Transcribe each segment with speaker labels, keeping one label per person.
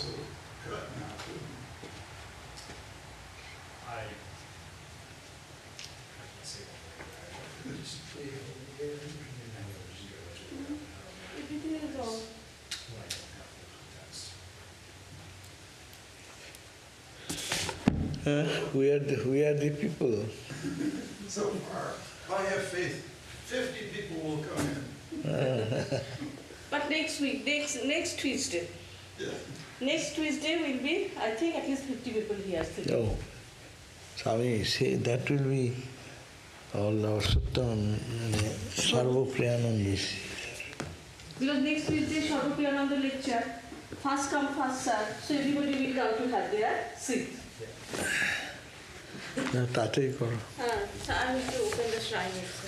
Speaker 1: also cut now too.
Speaker 2: I can't say one way,
Speaker 1: Just play over there.
Speaker 3: Everything is all.
Speaker 2: well, I don't have full context.
Speaker 4: We are the people.
Speaker 1: So far, I have faith. 50 people will come in.
Speaker 3: But next week, next Tuesday.
Speaker 1: Yeah.
Speaker 3: Next Tuesday will be, I think, at least 50 people here.
Speaker 4: No. Swami, say that will be all our Suttam, Sarvapriyanandis.
Speaker 3: Because next Tuesday, Sarvapriyananda lecture, first come, first serve, so everybody will come to have their seat.
Speaker 4: না তাতেই করো
Speaker 3: So I need to open the shrine also.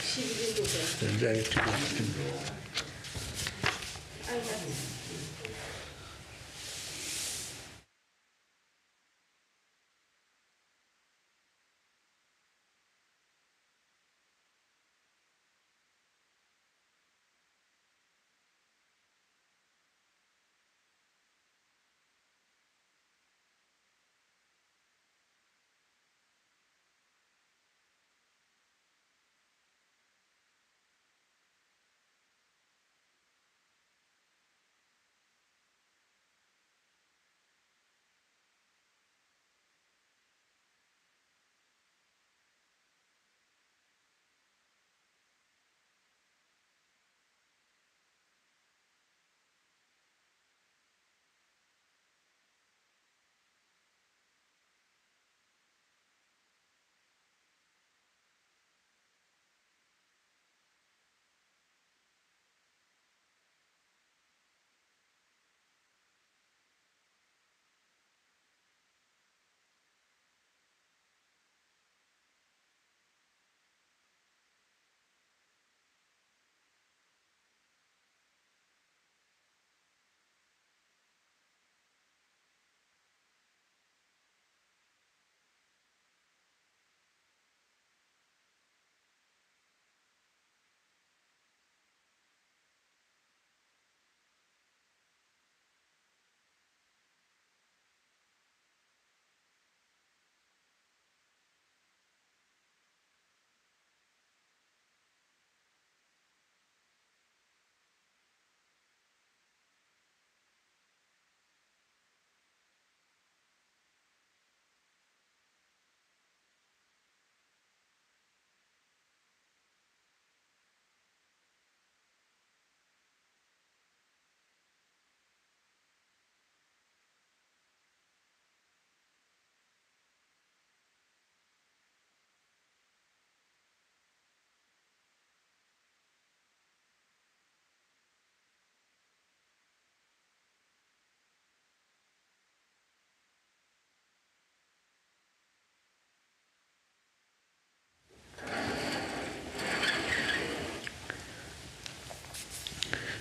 Speaker 3: She didn't open.
Speaker 4: Right.
Speaker 3: I have.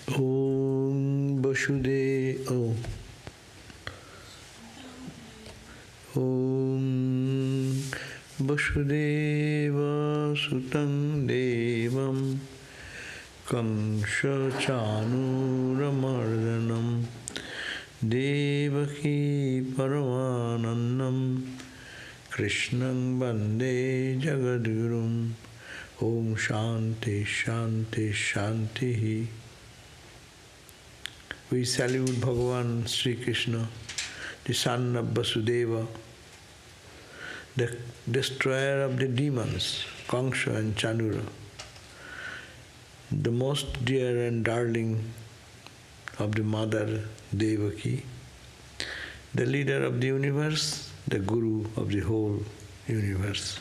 Speaker 4: Om Vasudeva. Om Vasudeva Sutam Devam Kangsha Chanuramardanam Devaki Paramanandam Krishnam Bande Jagadurum. Om Shanti Shanti Shanti. We salute Bhagavan Sri Krishna, the son of Vasudeva, the destroyer of the demons, Kangsha and Chanura, the most dear and darling of the mother Devaki, the leader of the universe, the guru of the whole universe.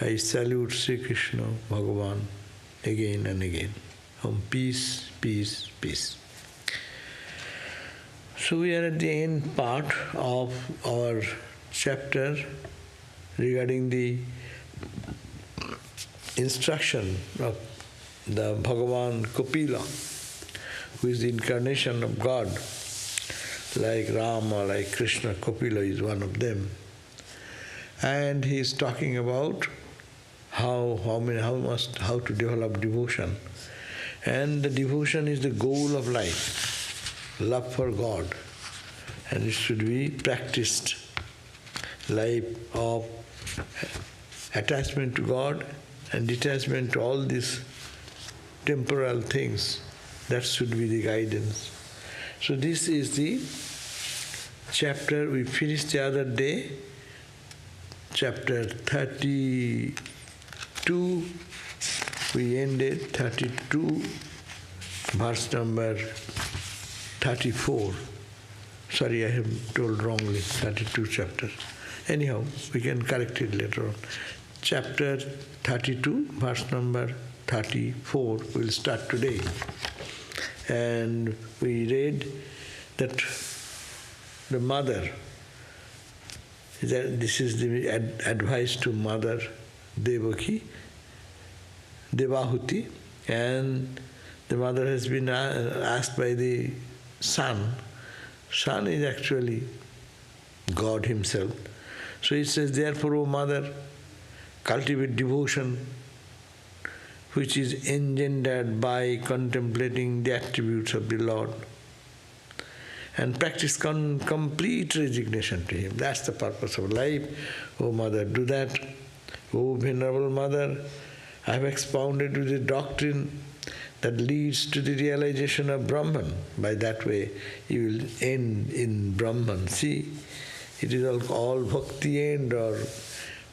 Speaker 4: I salute Sri Krishna Bhagavan again and again. Om peace, peace, peace. So we are at the end part of our chapter regarding the instruction of the Bhagavan Kapila, who is the incarnation of God, like Rama, like Krishna. Kapila is one of them. And he is talking about how to develop devotion. And the devotion is the goal of life. Love for God, and it should be practiced. Life of attachment to God and detachment to all these temporal things, that should be the guidance. So this is the chapter we finished the other day, chapter 32, we ended 32, verse number 34. Sorry, I have told wrongly, 32 chapter. Anyhow, we can correct it later on. Chapter 32, verse number 34, we'll start today. And we read that the mother, this is the advice to Mother Devahuti, and the mother has been asked by the son. Son is actually God himself. So it says, therefore, O mother, cultivate devotion which is engendered by contemplating the attributes of the Lord, and practice complete resignation to Him. That's the purpose of life. O mother, do that. O venerable mother, I have expounded to the doctrine that leads to the realization of Brahman. By that way, you will end in Brahman. See, it is all bhakti end, or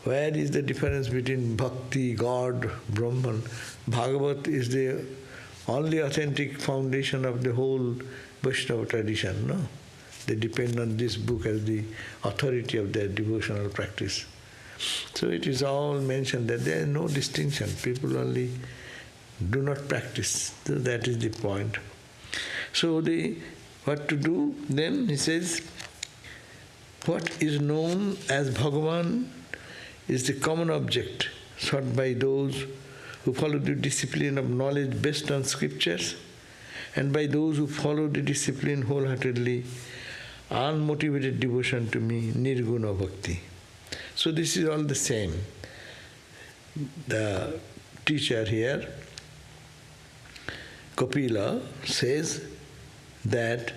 Speaker 4: where is the difference between bhakti, God, Brahman? Bhagavat is the only authentic foundation of the whole Vaishnava tradition, no? They depend on this book as the authority of their devotional practice. So it is all mentioned that there is no distinction. People only do not practice. So that is the point. So what to do? Then he says, what is known as Bhagavan is the common object sought by those who follow the discipline of knowledge based on scriptures, and by those who follow the discipline wholeheartedly, unmotivated devotion to me, nirguna bhakti. So this is all the same. The teacher here, Kapila, says that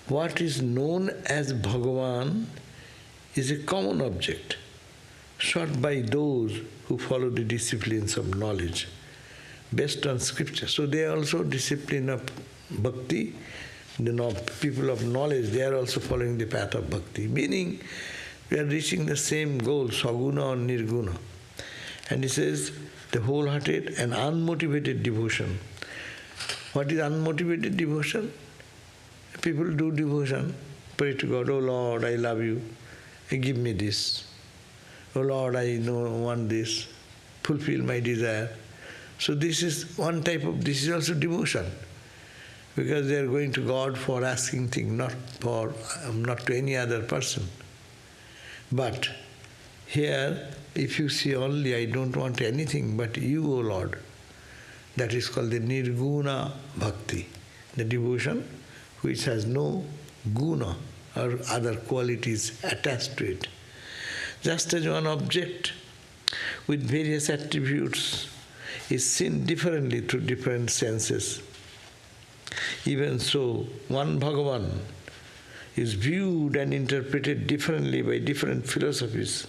Speaker 4: what is known as Bhagavan is a common object sought by those who follow the disciplines of knowledge based on scripture. So they are also discipline of bhakti. People of knowledge, they are also following the path of bhakti. Meaning, we are reaching the same goal, saguna or nirguna. And he says, the wholehearted and unmotivated devotion. What is unmotivated devotion? People do devotion, pray to God, oh Lord, I love you, give me this. Oh Lord, I want this, fulfill my desire. So this is one type of, this is also devotion. Because they are going to God for asking things, not to any other person. But here, if you see only, I don't want anything but you, O Lord, that is called the nirguna bhakti, the devotion which has no guna or other qualities attached to it. Just as one object with various attributes is seen differently through different senses, even so, one Bhagavan is viewed and interpreted differently by different philosophies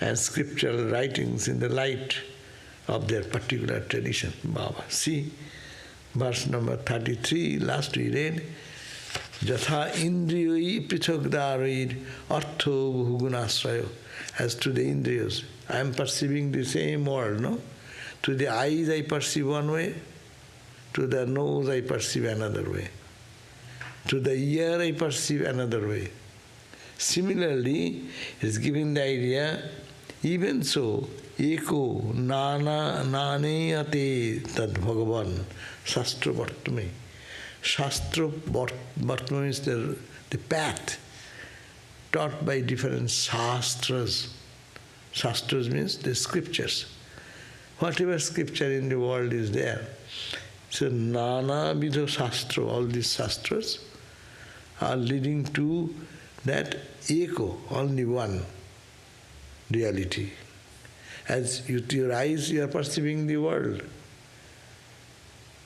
Speaker 4: and scriptural writings in the light of their particular tradition. Baba. See, verse number 33, last we read, Jatha indriyoi pichogdaroid artho bhugunasrayo. As to the indriyas, I am perceiving the same world, no? To the eyes I perceive one way, to the nose I perceive another way. To the ear I perceive another way. Similarly, it is giving the idea, even so, eko naneyate tad bhagavan shastra vartame. Shastra vartame means the path taught by different shastras. Shastras means the scriptures. Whatever scripture in the world is there. So nana vidha shastra, all these shastras are leading to that eko, only one reality. As with your eyes you are perceiving the world.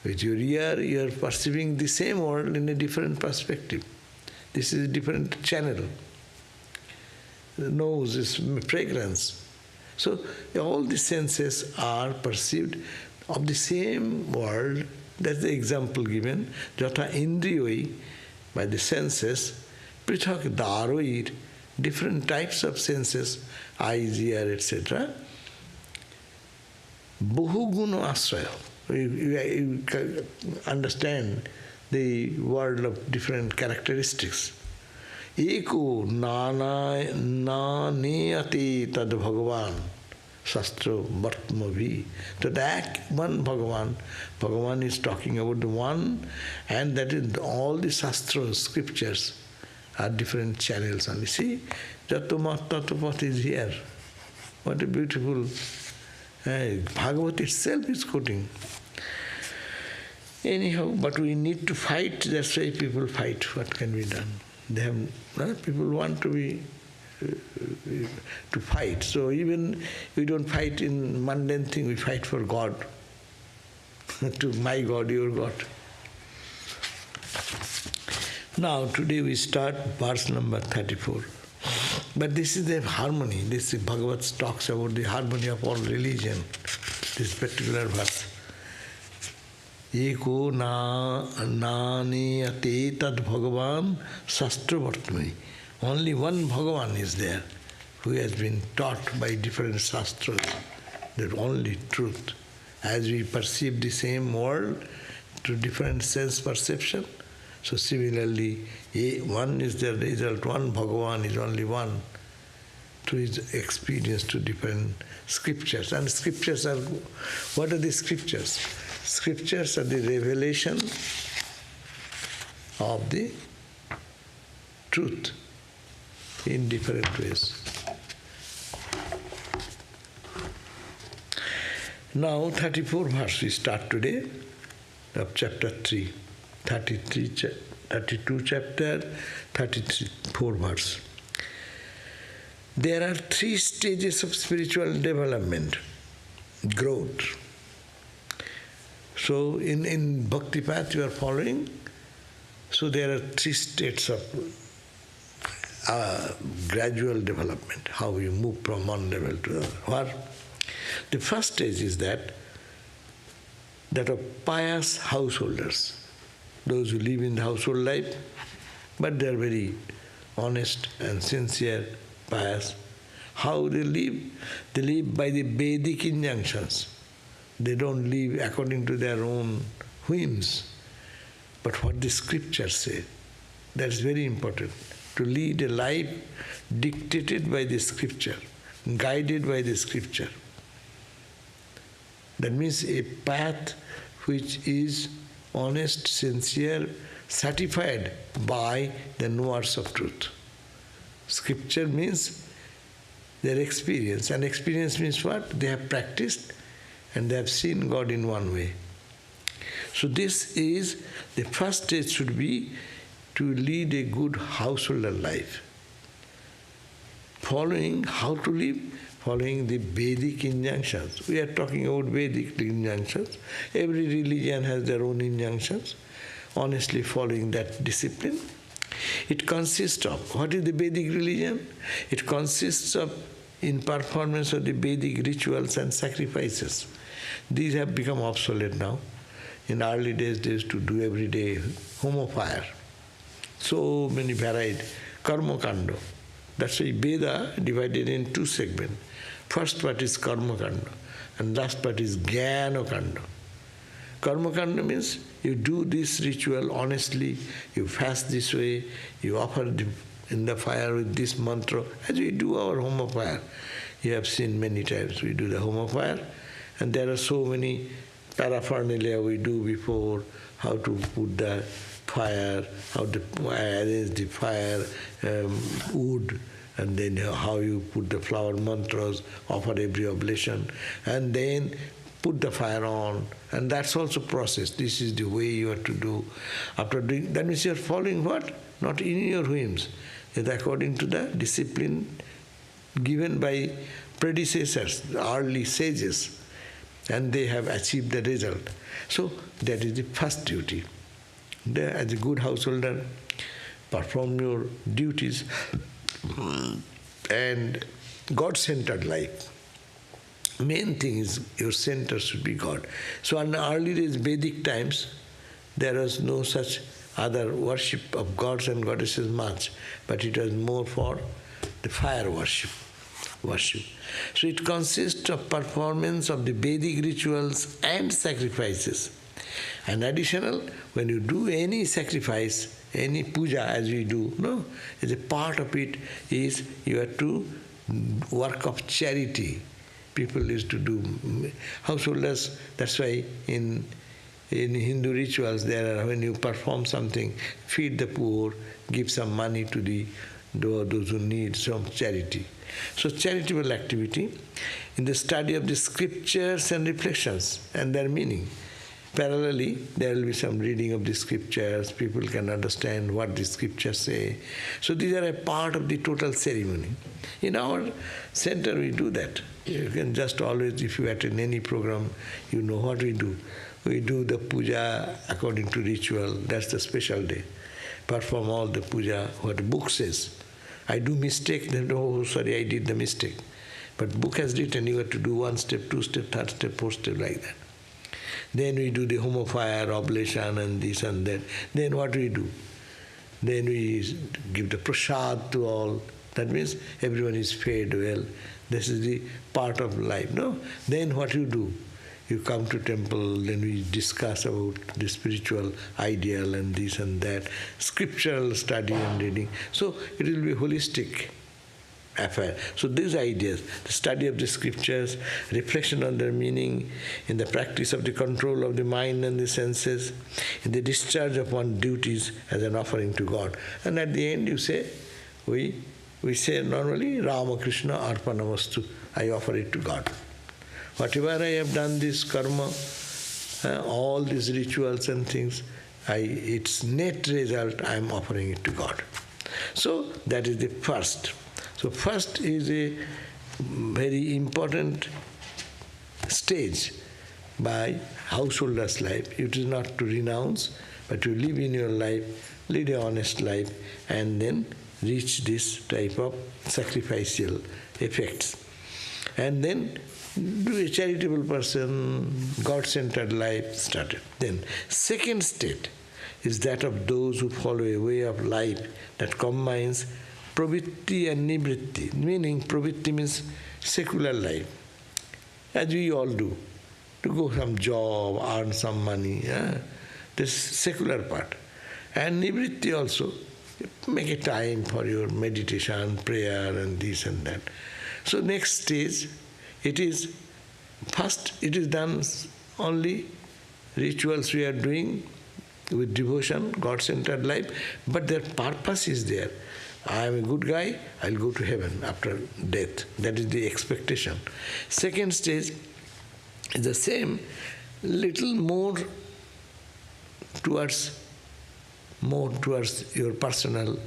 Speaker 4: With your ear you are perceiving the same world in a different perspective. This is a different channel. The nose is fragrance. So all the senses are perceived of the same world. That's the example given. Jata indriyoi, by the senses, prithak daroir, different types of senses, eyes, ear, etc. Bahuguno asraya. You understand the world of different characteristics. Eko naneyati tad Bhagavan Shastra Vartmavi. So that one Bhagavan is talking about the one, and that is all the Shastras, scriptures are different channels only. See, Jatamat Tatapat is here. What a beautiful Bhagavad itself is quoting. Anyhow, but we need to fight, that's why people fight. What can be done? They have, people want to be to fight. So even we don't fight in mundane thing, we fight for God. To my God, your God. Now today we start verse number 34. But this is the harmony. This Bhagavad talks about the harmony of all religion. This particular verse. Eko naneyate tad Bhagavan Shastra Vartmani. Only one Bhagavan is there who has been taught by different Shastras the only truth. As we perceive the same world through different sense perception, so similarly, one is the result, one Bhagavan is only one through his experience to different scriptures. And scriptures are, what are the scriptures? Scriptures are the revelation of the truth in different ways. Now 34 verse we start today of chapter 3. 32 chapter, 34 verse. There are 3 stages of spiritual development, growth. So in bhakti path you are following, so there are 3 states of gradual development, how you move from one level to the other. The first stage is that of pious householders, those who live in the household life, but they are very honest and sincere, pious. How they live? They live by the Vedic injunctions. They don't live according to their own whims, but what the scriptures say. That's very important. To lead a life dictated by the scripture, guided by the scripture. That means a path which is honest, sincere, certified by the knowers of truth. Scripture means their experience, and experience means what? They have practiced and they have seen God in one way. So this is, the first stage should be to lead a good householder life. Following how to live? Following the Vedic injunctions. We are talking about Vedic injunctions. Every religion has their own injunctions. Honestly following that discipline. It consists of, what is the Vedic religion? It consists of in performance of the Vedic rituals and sacrifices. These have become obsolete now. In early days they used to do every day homo fire. So many varied karma kanda. That's why Veda divided in 2 segments. First part is karma kanda and last part is jnana kanda. Karma kanda means you do this ritual honestly, you fast this way, you offer in the fire with this mantra, as we do our homo fire. You have seen many times we do the homo fire, and there are so many paraphernalia we do before, how to put the fire, how to arrange the fire, wood, and then how you put the flower mantras, offer every oblation, and then put the fire on, and that's also process. This is the way you have to do. After doing, that means you are following what? Not in your whims. It's according to the discipline given by predecessors, the early sages, and they have achieved the result. So that is the first duty. As a good householder, perform your duties, and God-centered life. Main thing is your center should be God. So in early days, Vedic times, there was no such other worship of gods and goddesses much, but it was more for the fire worship. So it consists of performance of the Vedic rituals and sacrifices. And additional, when you do any sacrifice, any puja as we do, no, as a part of it is you have to work of charity. People used to do householders. That's why in Hindu rituals there are, when you perform something, feed the poor, give some money to those who need some charity. So charitable activity in the study of the scriptures and reflections and their meaning. Parallelly, there will be some reading of the scriptures, people can understand what the scriptures say. So these are a part of the total ceremony. In our center we do that. You can just always, if you attend any program, you know what we do. We do the puja according to ritual, that's the special day. Perform all the puja, what the book says. I do mistake, then oh sorry, I did the mistake. But book has written you have to do 1 step, 2 step, 3rd step, 4th step, like that. Then we do the home of fire, oblation and this and that. Then what we do? Then we give the prasad to all. That means everyone is fed well. This is the part of life, no? Then what you do? You come to temple, then we discuss about the spiritual ideal and this and that, scriptural study and reading. So it will be holistic affair. So these ideas, the study of the scriptures, reflection on their meaning, in the practice of the control of the mind and the senses, in the discharge of one's duties as an offering to God. And at the end you say, we say normally, Rama Krishna Arpanamastu, I offer it to God. Whatever I have done this karma, all these rituals and things, its net result I am offering it to God. So that is the first. So first is a very important stage by householder's life. It is not to renounce, but to live in your life, lead an honest life, and then reach this type of sacrificial effects. And then do a charitable person, God-centered life started. Then second state is that of those who follow a way of life that combines pravritti and nivritti, meaning pravritti means secular life, as we all do, to go some job, earn some money, this secular part. And nivritti also, make a time for your meditation, prayer and this and that. So next stage, it is done only rituals we are doing with devotion, God-centered life, but their purpose is there. I am a good guy, I'll go to heaven after death. That is the expectation. Second stage is the same, little more towards your personal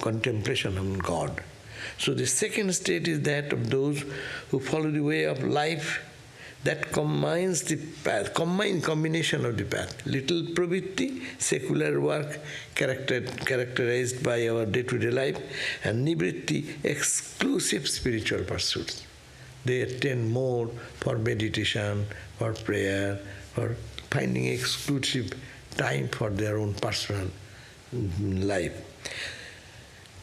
Speaker 4: contemplation on God. So the second state is that of those who follow the way of life that combines the path, combination of the path. Little pravritti, secular work characterized by our day-to-day life, and nivritti, exclusive spiritual pursuits. They attend more for meditation, for prayer, for finding exclusive time for their own personal life.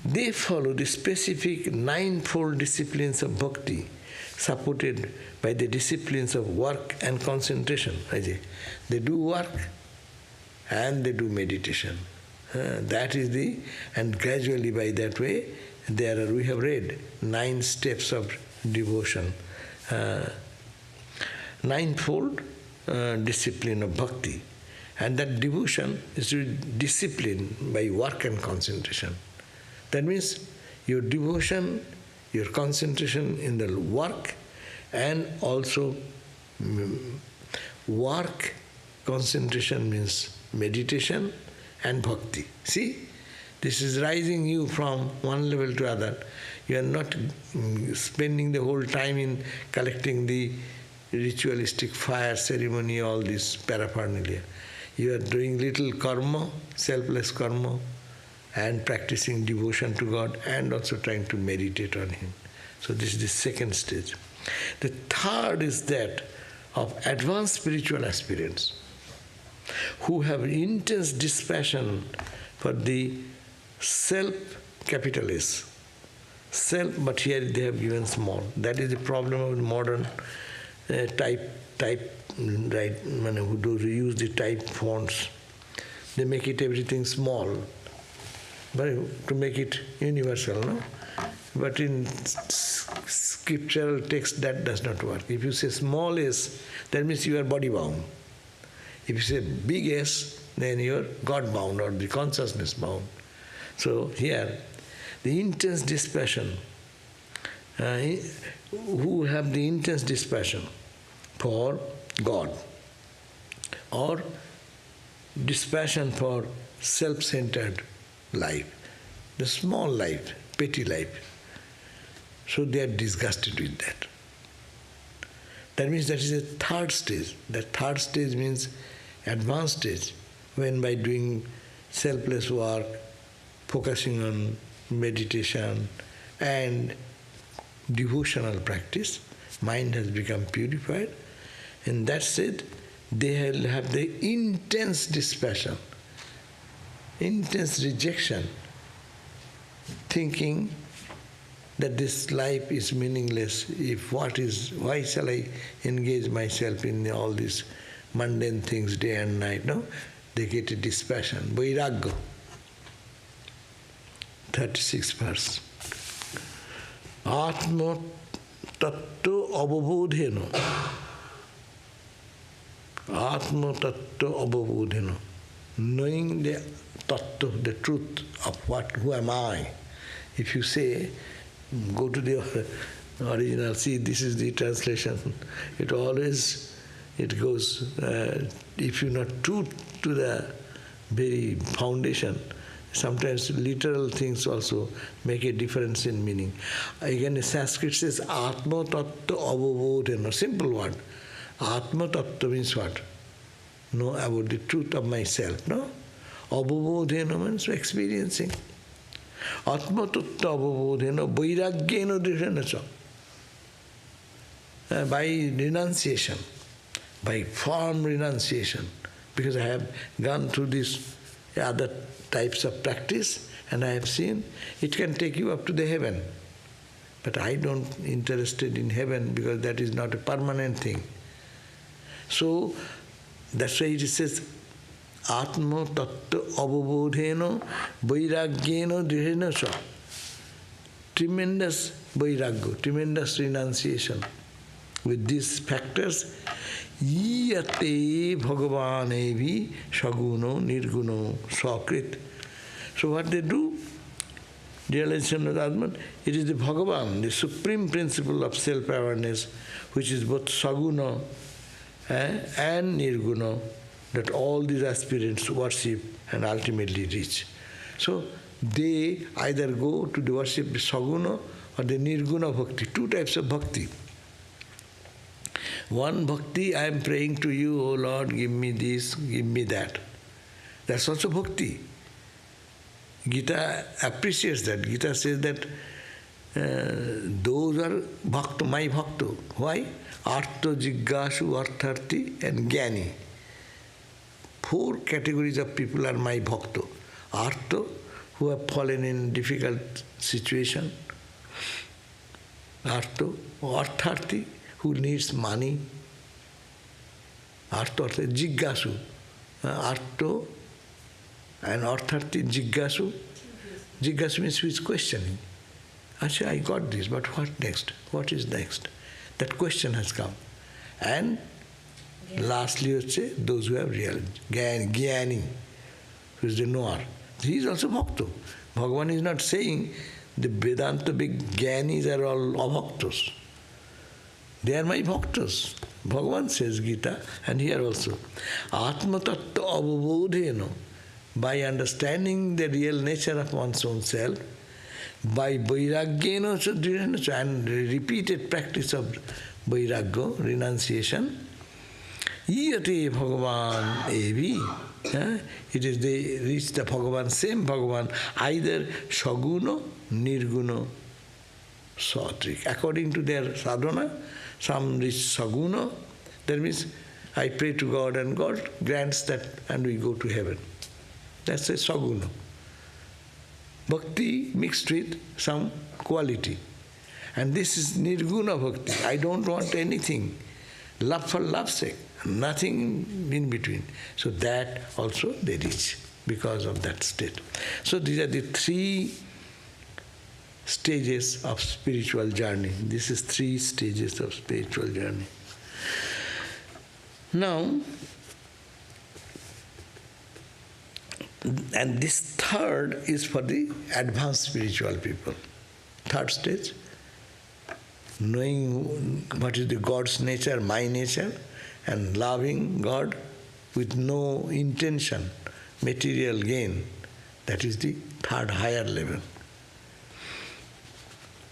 Speaker 4: They follow the specific ninefold disciplines of bhakti, supported by the disciplines of work and concentration. They do work and they do meditation. That is and gradually by that way, we have read 9 steps of devotion, ninefold discipline of bhakti. And that devotion is discipline by work and concentration. That means your devotion, your concentration in the work, and also work, concentration means meditation and bhakti. See, this is rising you from one level to other. You are not spending the whole time in collecting the ritualistic fire ceremony, all this paraphernalia. You are doing little karma, selfless karma, and practicing devotion to God and also trying to meditate on Him. So this is the second stage. The third is that of advanced spiritual aspirants who have intense dispassion for the self-capitalists. Self, but here they have given small. That is the problem of modern type, right? Who use the type fonts. They make it everything small, but to make it universal, no? But in scriptural text that does not work. If you say small s, that means you are body bound. If you say big S, then you are God bound or the consciousness bound. So here, the intense dispassion, who have the intense dispassion for God, or dispassion for self-centered life, the small life, petty life. So they are disgusted with that. That means that is a third stage. That third stage means advanced stage, when by doing selfless work, focusing on meditation and devotional practice, mind has become purified. In that state, they will have the intense dispassion, intense rejection, thinking that this life is meaningless. Why shall I engage myself in all these mundane things day and night? No? They get a dispassion, vairagya. 36th verse. Atma tattva avabodhena. Atma tattva avabodhena. Knowing the tattva, the truth of who am I. If you say, go to the original, see this is the translation. It goes, if you're not true to the very foundation, sometimes literal things also make a difference in meaning. Again, Sanskrit says, Atma tattva avabodhena, simple word. Atma tattva means what? Know about the truth of myself, no? Avabodhena means experiencing. Atma tattva avabodhena vairagyena drishyena cha. By renunciation, by firm renunciation, because I have gone through these other types of practice and I have seen it can take you up to the heaven. But I don't interested in heaven because that is not a permanent thing. So that's why it says Atma tattva avabodhena vairagyena drishyena cha. Tremendous vairagya, tremendous renunciation. With these factors, yate bhagavanevi saguno nirguno swakrit. So what they do, realization of Atman, it is the Bhagavan, the supreme principle of self-awareness, which is both saguna and nirguna, that all these aspirants worship and ultimately reach. So they either go to the worship of saguna or the nirguna bhakti, two types of bhakti. One bhakti, I am praying to you, oh Lord, give me this, give me that. That's also bhakti. Gita appreciates that. Gita says that those are bhakta, my bhakta. Why? Artha, jiggasu, artharti and jnani. 4 categories of people are my bhakta. Artha, who have fallen in difficult situation. Artha, artharti, who needs money. Artha, jiggasu. Artha and artharti, jiggasu. Jiggasu means who is questioning. Actually, I got this, but what next? What is next? That question has come. And lastly, let's say, those who have real jnani, who is the knower. He is also bhakta. Bhagavan is not saying the Vedanta big jnanis are all abhaktas. They are my bhaktas. Bhagavan says Gita, and here also. Atma tattva avabodhena, by understanding the real nature of one's own self, by vairagyena and repeated practice of vairagya, renunciation, Yate Bhagavan evi. It is they reach the Bhagavan, same Bhagavan, either Saguno, Nirguno, Sattvik. According to their sadhana, some reach Saguno, that means I pray to God and God grants that and we go to heaven. That's a Saguno. Bhakti mixed with some quality. And this is Nirguna Bhakti. I don't want anything. Love for love's sake. Nothing in between. So that also they reach because of that state. So these are the three stages of spiritual journey. This is three stages of spiritual journey. Now, and this third is for the advanced spiritual people. Third stage, knowing what is the God's nature, my nature, and loving God with no intention, material gain. That is the third higher level.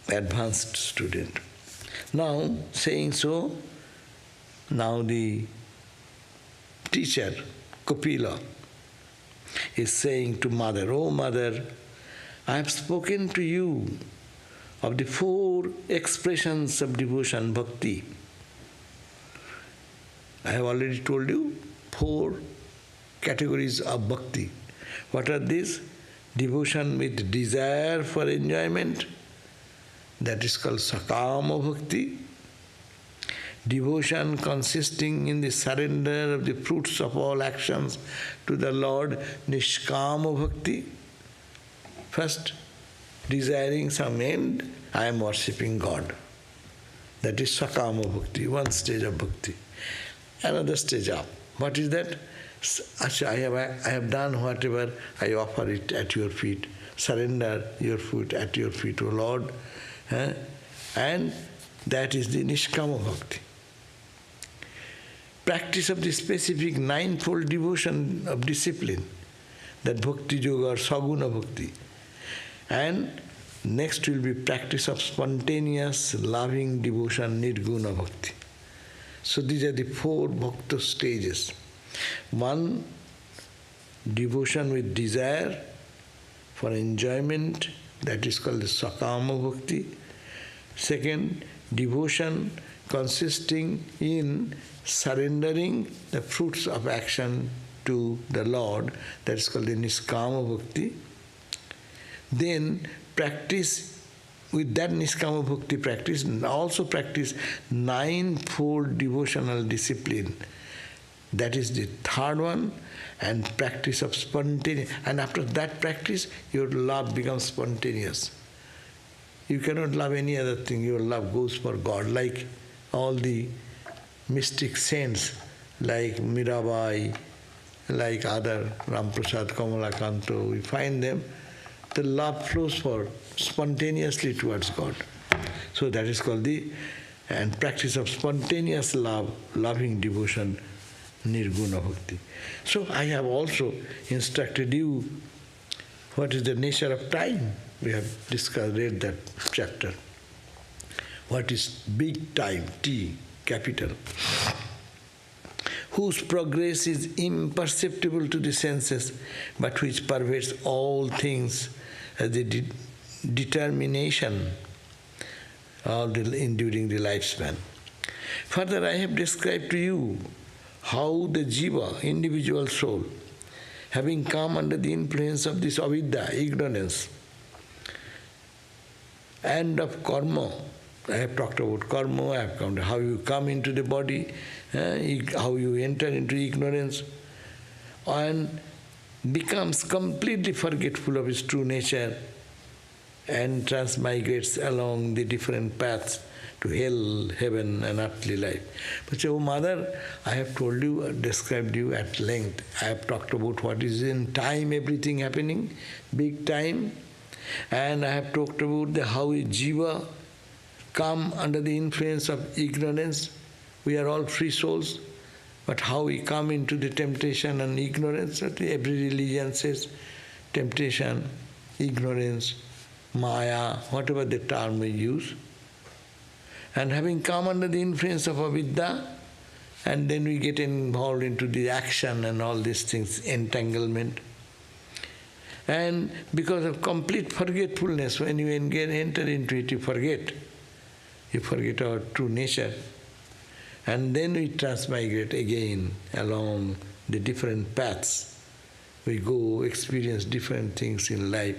Speaker 4: Advanced student. Now, saying so, now the teacher, Kapila, is saying to mother, "Oh mother, I have spoken to you of the 4 expressions of devotion, bhakti. I have already told you 4 categories of bhakti. What are these? Devotion with desire for enjoyment, that is called sakama bhakti. Devotion consisting in the surrender of the fruits of all actions to the Lord, nishkama bhakti. First, desiring some end, I am worshipping God. That is sakama bhakti, one stage of bhakti. Another stage up. What is that? I have done whatever, I offer it at your feet. Surrender your foot at your feet, O Lord. And that is the nishkama bhakti. Practice of the specific 9-fold devotion of discipline, that bhakti yoga or saguna bhakti. And next will be practice of spontaneous loving devotion, nirguna bhakti. So these are the 4 bhakta stages. 1, devotion with desire for enjoyment, that is called the sakama bhakti. 2nd, devotion consisting in surrendering the fruits of action to the Lord, that is called the niskama bhakti. Then practice with that niskama bhakti practice, also practice 9-fold devotional discipline. That is the 3rd one, and practice of spontaneous. And after that practice, your love becomes spontaneous. You cannot love any other thing. Your love goes for God, like all the mystic saints, like Mirabai, like other Ramprasad, Kamalakanto. We find them, the love flows for spontaneously towards God. So that is called the and practice of spontaneous love, loving devotion, nirguna bhakti. So I have also instructed you what is the nature of time. We have read that chapter. What is big time, T, capital, whose progress is imperceptible to the senses, but which pervades all things as the determination during the lifespan. Further, I have described to you how the jiva, individual soul, having come under the influence of this avidya, ignorance, and of karma. I have talked about karma, I have come to how you come into the body, how you enter into ignorance, and becomes completely forgetful of his true nature and transmigrates along the different paths to hell, heaven, and earthly life. But say, oh mother, I have told you, described you at length. I have talked about what is in time, everything happening, big time. And I have talked about how a jiva come under the influence of ignorance. We are all free souls, but how we come into the temptation and ignorance. Every religion says temptation, ignorance, maya, whatever the term we use. And having come under the influence of avidya And then we get involved into the action and all these things, entanglement. And because of complete forgetfulness, when you enter into it, you forget our true nature. And then we transmigrate again along the different paths. We go experience different things in life,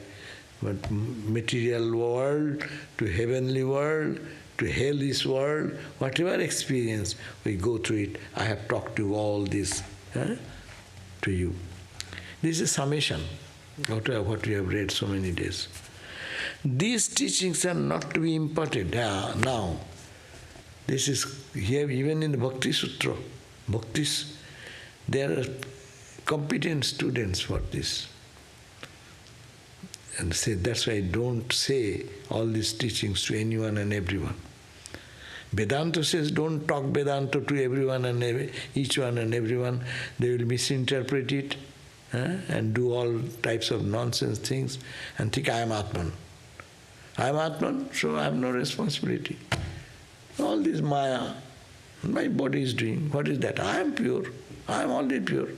Speaker 4: but material world to heavenly world to hellish world, whatever experience we go through it. I have talked to all this to you. This is summation of what we have read so many days. These teachings are not to be imparted now. This is here even in the Bhakti Sutra. Bhaktis, there are competent students for this. And say that's why I don't say all these teachings to anyone and everyone. Vedanta says don't talk Vedanta to everyone and each one and everyone. They will misinterpret it and do all types of nonsense things and think I am Atman. I am Atman, so I have no responsibility. All this Maya, my body is doing. What is that? I am pure. I am already pure.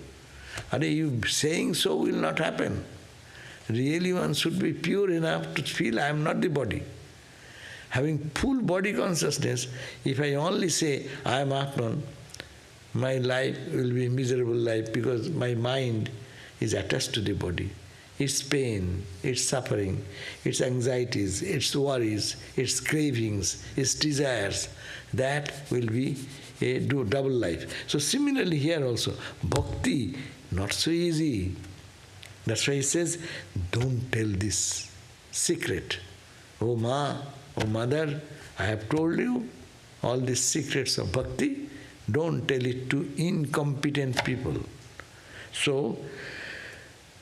Speaker 4: And you saying so will not happen. Really one should be pure enough to feel I am not the body. Having full body consciousness, if I only say I am Atman, my life will be a miserable life because my mind is attached to the body. Its pain, its suffering, its anxieties, its worries, its cravings, its desires, that will be a double life. So similarly here also, bhakti, not so easy. That's why he says, don't tell this secret. Oh Ma, oh Mother, I have told you all these secrets of bhakti, don't tell it to incompetent people. So,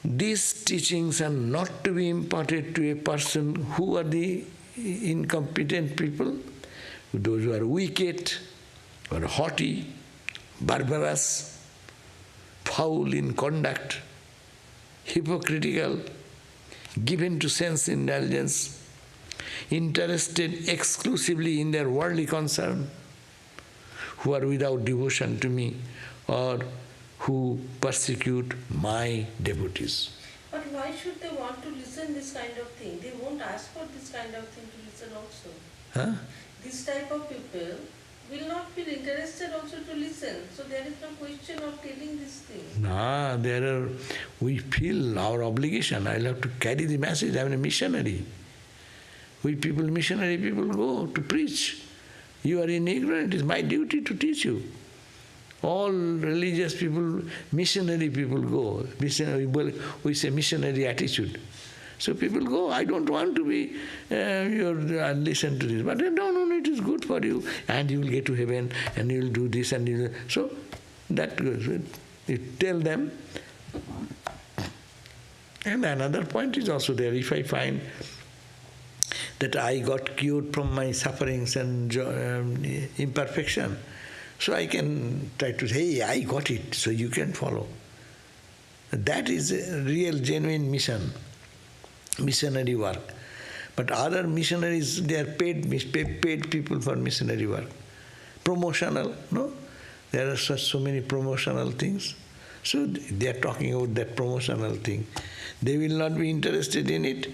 Speaker 4: these teachings are not to be imparted to a person. Who are the incompetent people? Those who are wicked, or haughty, barbarous, foul in conduct, hypocritical, given to sense indulgence, interested exclusively in their worldly concern, who are without devotion to me, or who persecute my devotees.
Speaker 3: But why should they want to listen this kind of thing? They won't ask for this kind of thing to listen also.
Speaker 4: Huh?
Speaker 3: This type of people will not feel interested also to listen. So there is no question of telling this thing.
Speaker 4: We feel our obligation. I'll have to carry the message. I'm a missionary. Missionary people go to preach. You are in ignorance. It's my duty to teach you. All religious people, missionary people go. We say missionary attitude. So people go, I don't want to be, listen to this. But no, it is good for you. And you will get to heaven, and you will do this, and you will. So that goes. You tell them. And another point is also there. If I find that I got cured from my sufferings and imperfection, so I can try to say, hey, I got it, so you can follow. That is a real, genuine mission, missionary work. But other missionaries, they are paid people for missionary work. Promotional, no? There are so many promotional things. So they are talking about that promotional thing. They will not be interested in it,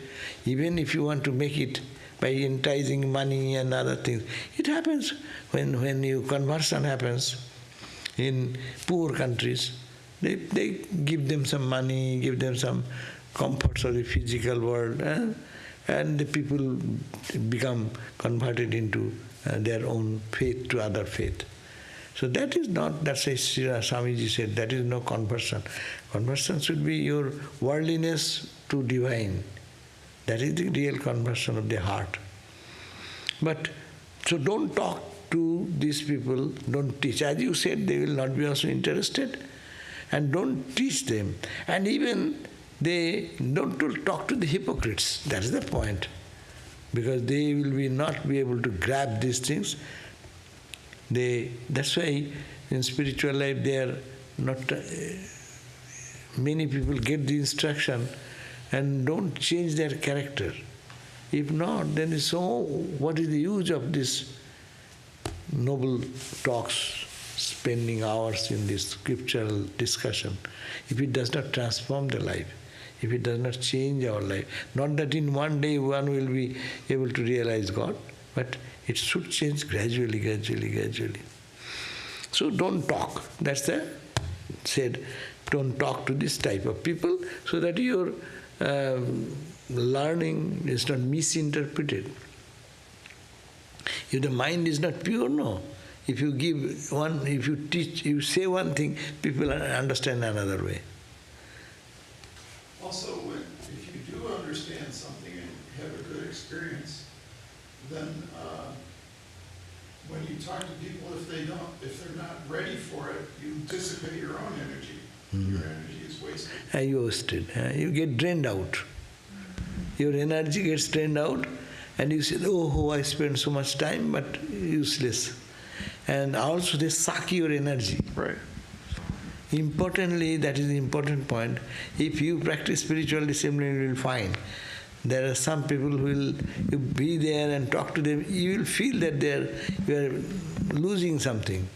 Speaker 4: even if you want to make it by enticing money and other things. It happens when you conversion happens in poor countries. They give them some money, give them some comforts of the physical world, and the people become converted into their own faith to other faith. So that is not, that's why Swamiji said, that is no conversion. Conversion should be your worldliness to divine. That is the real conversion of the heart. But, so don't talk to these people, don't teach. As you said, they will not be also interested. And don't teach them. And even they don't talk to the hypocrites. That is the point. Because they will not be able to grab these things. That's why in spiritual life they are not, many people get the instruction and don't change their character. If not, then what is the use of this noble talks, spending hours in this scriptural discussion, if it does not transform the life, if it does not change our life, not that in one day one will be able to realize God, but it should change gradually, gradually, gradually. So don't talk. That's the said, don't talk to this type of people so that your learning is not misinterpreted. If the mind is not pure, no. If you give one, if you teach, you say one thing, people understand another way.
Speaker 1: Also, if you do understand something and have a good experience, then when you talk to people, if they're not ready for it, you dissipate your own energy. Your energy is wasted.
Speaker 4: You wasted. You get drained out. Your energy gets drained out, and you say, oh, I spent so much time, but useless. And also they suck your energy.
Speaker 1: Right.
Speaker 4: Importantly, that is the important point, if you practice spiritual discipline, you will find there are some people who will, you be there and talk to them, you will feel that you are losing something.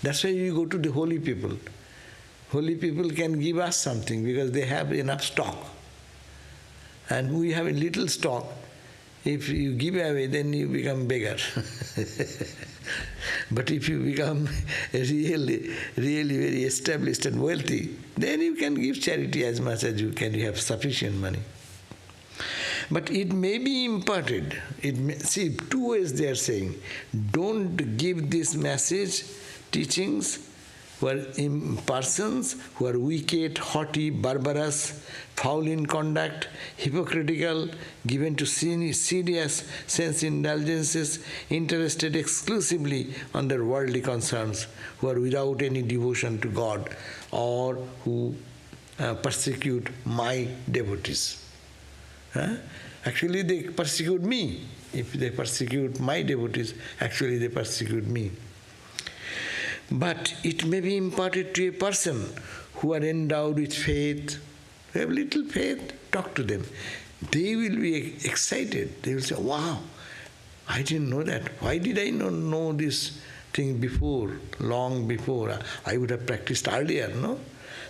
Speaker 4: That's why you go to the holy people. Holy people can give us something because they have enough stock. And we have a little stock. If you give away, then you become beggar. But if you become really very established and wealthy, then you can give charity as much as you can. You have sufficient money. But it may be imparted. See, two ways they are saying. Don't give this message, teachings, who are persons who are wicked, haughty, barbarous, foul in conduct, hypocritical, given to serious sense indulgences, interested exclusively on their worldly concerns, who are without any devotion to God, or who persecute my devotees. Actually, they persecute me. If they persecute my devotees, actually they persecute me. But it may be imparted to a person who are endowed with faith, who have little faith, talk to them. They will be excited. They will say, wow, I didn't know that. Why did I not know this thing before, long before? I would have practiced earlier, no?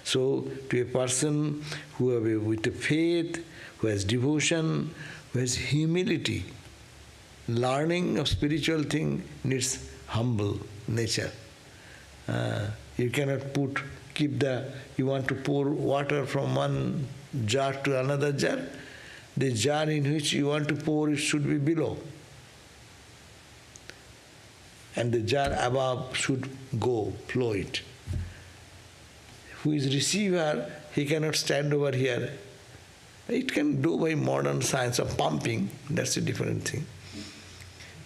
Speaker 4: So, to a person who have with a faith, who has devotion, who has humility, learning of spiritual thing needs humble nature. You cannot you want to pour water from one jar to another jar. The jar in which you want to pour, it should be below. And the jar above should flow it. Who is receiver, he cannot stand over here. It can do by modern science of pumping, that's a different thing.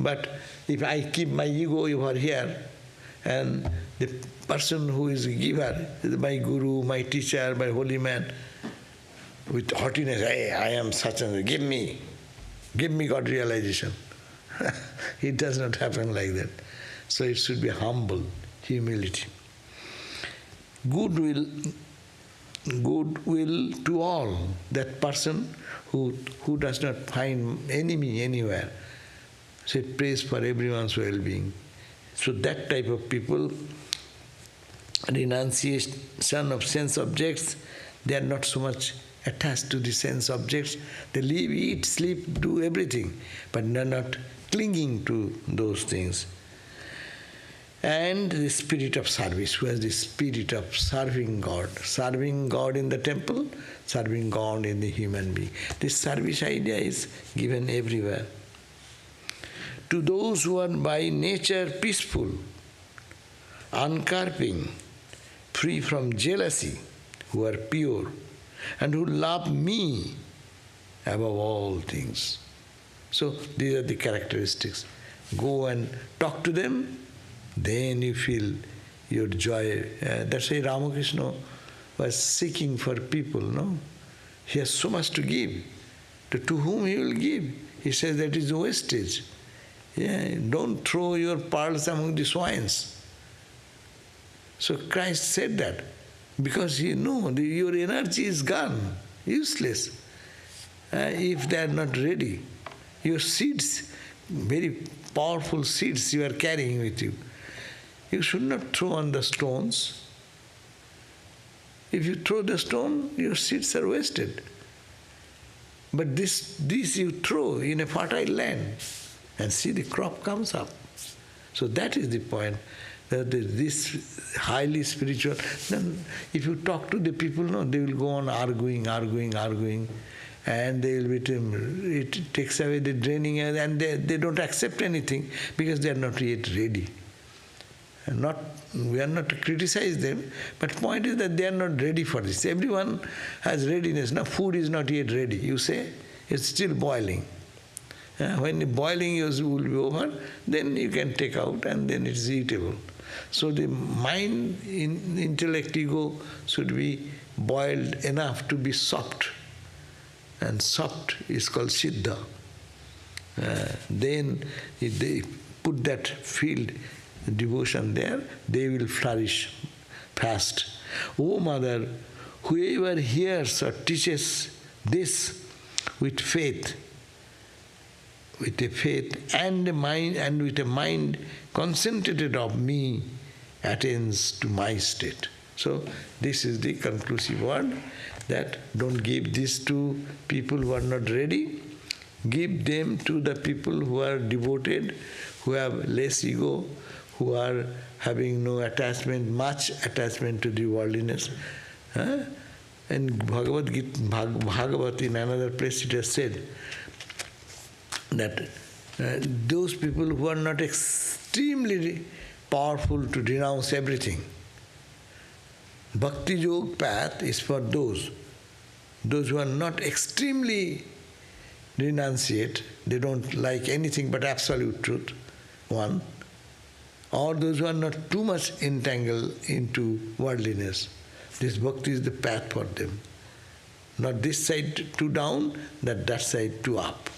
Speaker 4: But if I keep my ego over here, and the person who is a giver, my guru, my teacher, my holy man, with haughtiness, hey, I am such and give me God realization. It does not happen like that. So it should be humble, humility. Goodwill to all, that person who does not find enemy anywhere. So it prays for everyone's well-being. So that type of people, renunciation of sense objects, they are not so much attached to the sense objects. They live, eat, sleep, do everything, but they are not clinging to those things. And the spirit of service, who has the spirit of serving God in the temple, serving God in the human being. This service idea is given everywhere. To those who are by nature peaceful, uncarping, free from jealousy, who are pure, and who love me above all things. So these are the characteristics. Go and talk to them, then you feel your joy. That's why Ramakrishna was seeking for people, no? He has so much to give. To whom he will give? He says that is wastage. Yeah, don't throw your pearls among the swines. So Christ said that because you know your energy is gone, useless. If they are not ready, your seeds, very powerful seeds you are carrying with you. you should not throw on the stones. If you throw the stone, your seeds are wasted. But this you throw in a fertile land, and see the crop comes up. So that is the point. That this highly spiritual, then if you talk to the people, no, they will go on arguing, and they will be, it takes away the draining, and they don't accept anything because they are not yet ready. We are not to criticize them, but point is that they are not ready for this. Everyone has readiness. Now food is not yet ready. You say, it's still boiling. When the boiling will be over, then you can take out and then it's eatable. So the mind, intellect, ego should be boiled enough to be soft. And soft is called Siddha. Then if they put that field, devotion there, they will flourish fast. O Mother, whoever hears or teaches this with faith, and with a mind concentrated of me, attains to my state. So this is the conclusive word, that don't give this to people who are not ready. Give them to the people who are devoted, who have less ego, who are having no attachment, much attachment to the worldliness. And Bhagavad in another place it has said that those people who are not extremely powerful to renounce everything. Bhakti Yoga path is for those who are not extremely renunciate, they don't like anything but absolute truth, one, or those who are not too much entangled into worldliness. This bhakti is the path for them. Not this side too down, that side too up.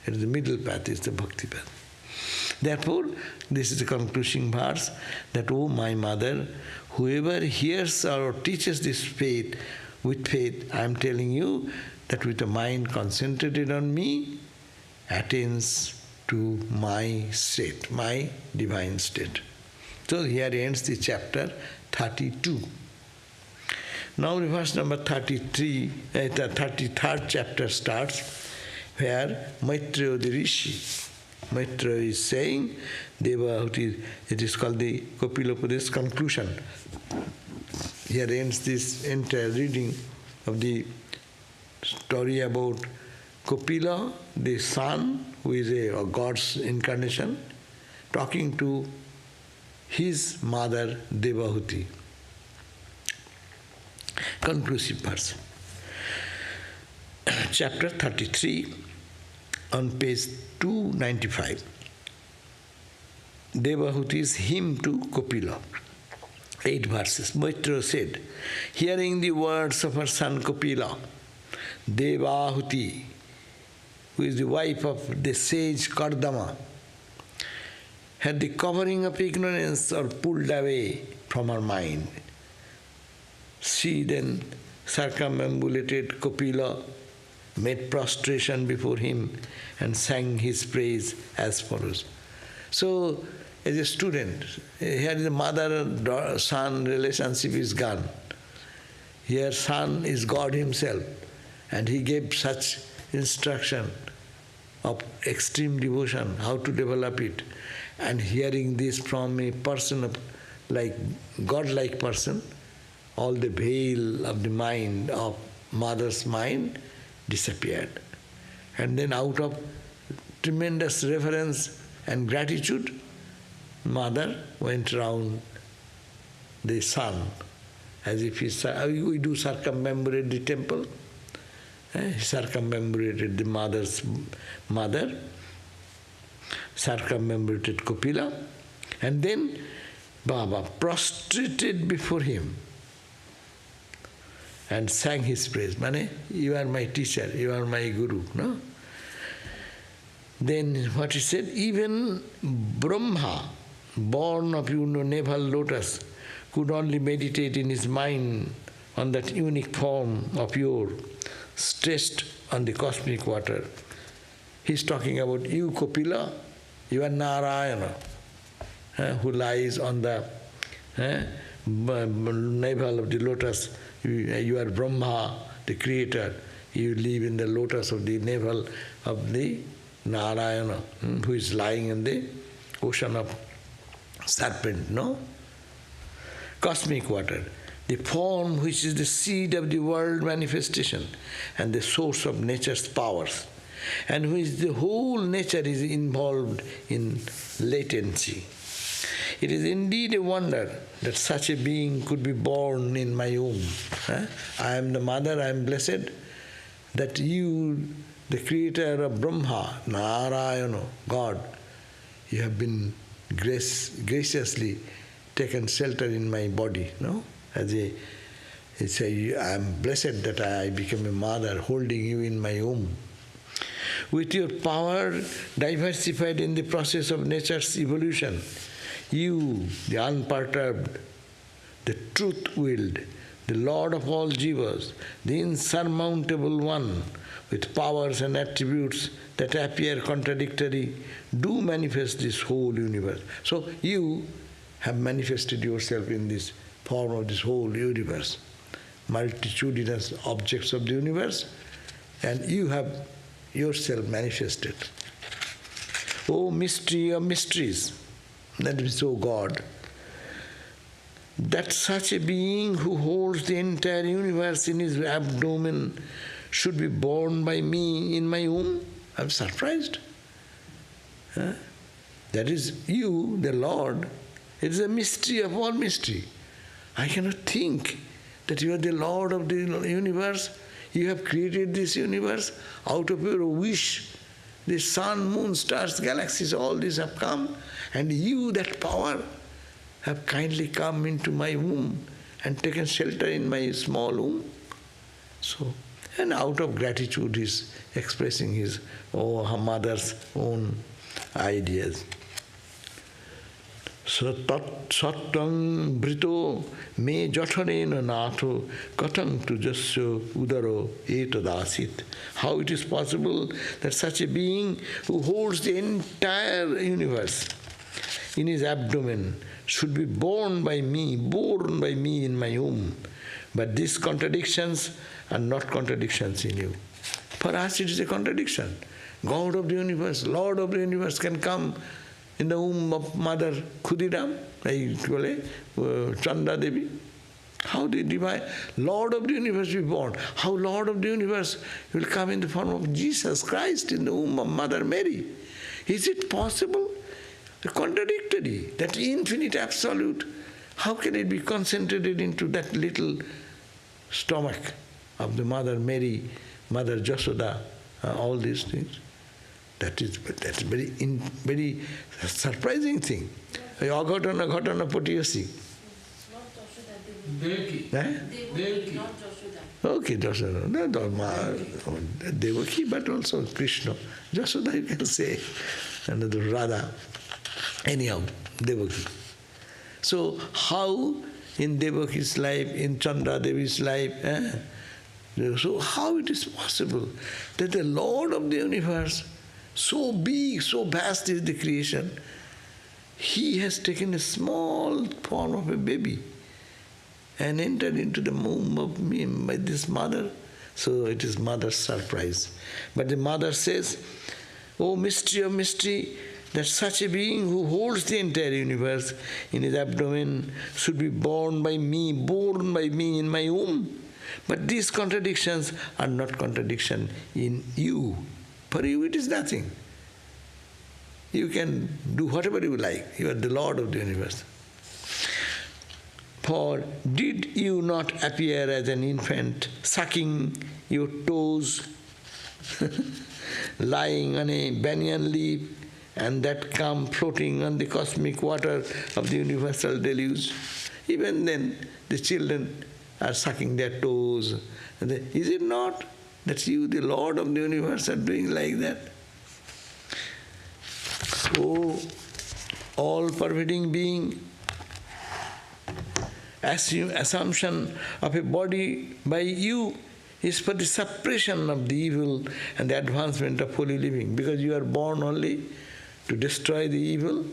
Speaker 4: It is the middle path, is the bhakti path. Therefore, this is the concluding verse, that, O my mother, whoever hears or teaches this faith, with faith, I am telling you that with a mind concentrated on me, attains to my state, my divine state. So here ends the chapter 32. Now verse number 33, the 33rd chapter starts, where Maitreya the Rishi, Maitreya is saying, Devahuti, it is called the Kapila conclusion. Here ends this entire reading of the story about Kapila, the son, who is a God's incarnation, talking to his mother Devahuti. Conclusive verse. Chapter 33, on page 295. Devahuti's hymn to Kapila. 8 verses. Maitreya said, hearing the words of her son Kapila, Devahuti, who is the wife of the sage Kardama, had the covering of ignorance or pulled away from her mind. She then circumambulated Kapila, made prostration before him, and sang his praise as follows. So, as a student, here the mother-son relationship is gone. Here son is God himself, and he gave such instruction of extreme devotion, how to develop it. And hearing this from a person of like God-like person, all the veil of the mind, of mother's mind, disappeared. And then out of tremendous reverence and gratitude, mother went round the son, as if we do circumambulate the temple. He circumambulated the mother's mother, circumambulated Kapila, and then Baba prostrated before him and sang his praise. Mane, you are my teacher, you are my guru, no? Then what he said, even Brahma, born of naval lotus, could only meditate in his mind on that unique form of your stretched on the cosmic water. He's talking about you, Kapila, you are Narayana. who lies on the navel of the lotus. You are Brahma, the creator. You live in the lotus of the navel of the Narayana, who is lying in the ocean of serpent, no? Cosmic water, the form which is the seed of the world manifestation and the source of nature's powers, and which the whole nature is involved in latency. It is indeed a wonder that such a being could be born in my womb. I am the mother, I am blessed, that you, the creator of Brahma, Narayana, God, you have been graciously taken shelter in my body, no? It's I am blessed that I became a mother holding you in my womb. With your power diversified in the process of nature's evolution, you, the unperturbed, the truth-willed, the Lord of all jivas, the insurmountable one, with powers and attributes that appear contradictory, do manifest this whole universe. So you have manifested yourself in this form of this whole universe, multitudinous objects of the universe, and you have yourself manifested. O mystery of mysteries, that is, O God, that such a being who holds the entire universe in his abdomen should be born by me in my womb. I'm surprised. That is you, the Lord. It is a mystery of all mystery. I cannot think that you are the Lord of the universe. You have created this universe out of your wish. The sun, moon, stars, galaxies, all these have come, and you, that power, have kindly come into my womb and taken shelter in my small womb. So, and out of gratitude he's expressing his her mother's own ideas. Sattang brito me jatharena natho katang tujasya udaro etadasit. How it is possible that such a being who holds the entire universe in his abdomen should be born by me in my womb. But these contradictions are not contradictions in you. For us it is a contradiction. God of the universe, Lord of the universe can come in the womb of Mother Khudiram, Chanda Devi. How the divine Lord of the universe will be born? How Lord of the universe will come in the form of Jesus Christ in the womb of Mother Mary? Is it possible? The contradictory, that infinite absolute, how can it be concentrated into that little stomach of the Mother Mary, Mother Jasoda, all these things? That's very surprising thing. Aghatana ghatana potiyasi.
Speaker 5: Devaki.
Speaker 4: Devaki,
Speaker 5: not Jashoda.
Speaker 4: Okay, Jasoda. No, Devaki, but also Krishna. Jasoda you can say, another Radha. Anyhow, Devaki. So how in Devaki's life, in Chanda Devi's life, so how it is possible that the Lord of the universe, so big, so vast is the creation, he has taken a small form of a baby and entered into the womb of me by this mother. So it is mother's surprise. But the mother says, O mystery of mystery, that such a being who holds the entire universe in his abdomen should be born by me in my womb. But these contradictions are not contradiction in you. For you it is nothing. You can do whatever you like. You are the Lord of the universe. For did you not appear as an infant, sucking your toes, lying on a banyan leaf, and that come floating on the cosmic water of the universal deluge? Even then, the children are sucking their toes. Is it not that you, the Lord of the universe, are doing like that? O all-pervading being, assumption of a body by you is for the suppression of the evil and the advancement of holy living, because you are born only to destroy the evil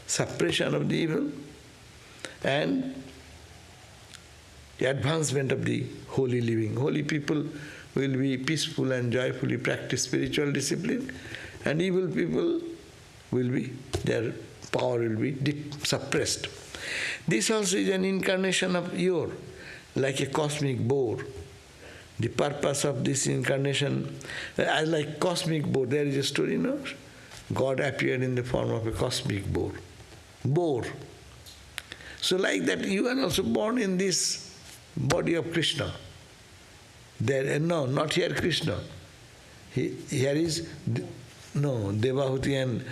Speaker 4: suppression of the evil, and the advancement of the holy living. Holy people will be peaceful and joyfully practice spiritual discipline, and evil people will be, their power will be suppressed. This also is an incarnation of your, like a cosmic boar. The purpose of this incarnation, as like cosmic boar, there is a story, no? God appeared in the form of a cosmic boar. Boar. So like that, you are also born in this body of Krishna. There, no, not here Krishna. Here is, no, Devahuti and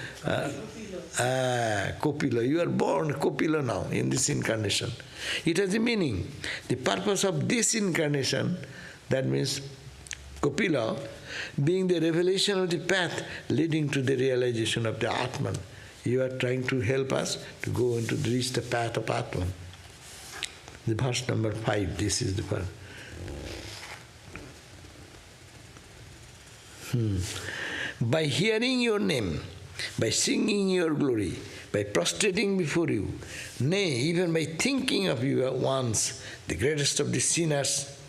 Speaker 4: Kapila. You are born Kapila now in this incarnation. It has a meaning. The purpose of this incarnation, that means Kapila, being the revelation of the path leading to the realization of the Atman. You are trying to help us to go and to reach the path of Atman. The verse number 5, this is the verse. By hearing your name, by singing your glory, by prostrating before you, nay, even by thinking of you at once, the greatest of the sinners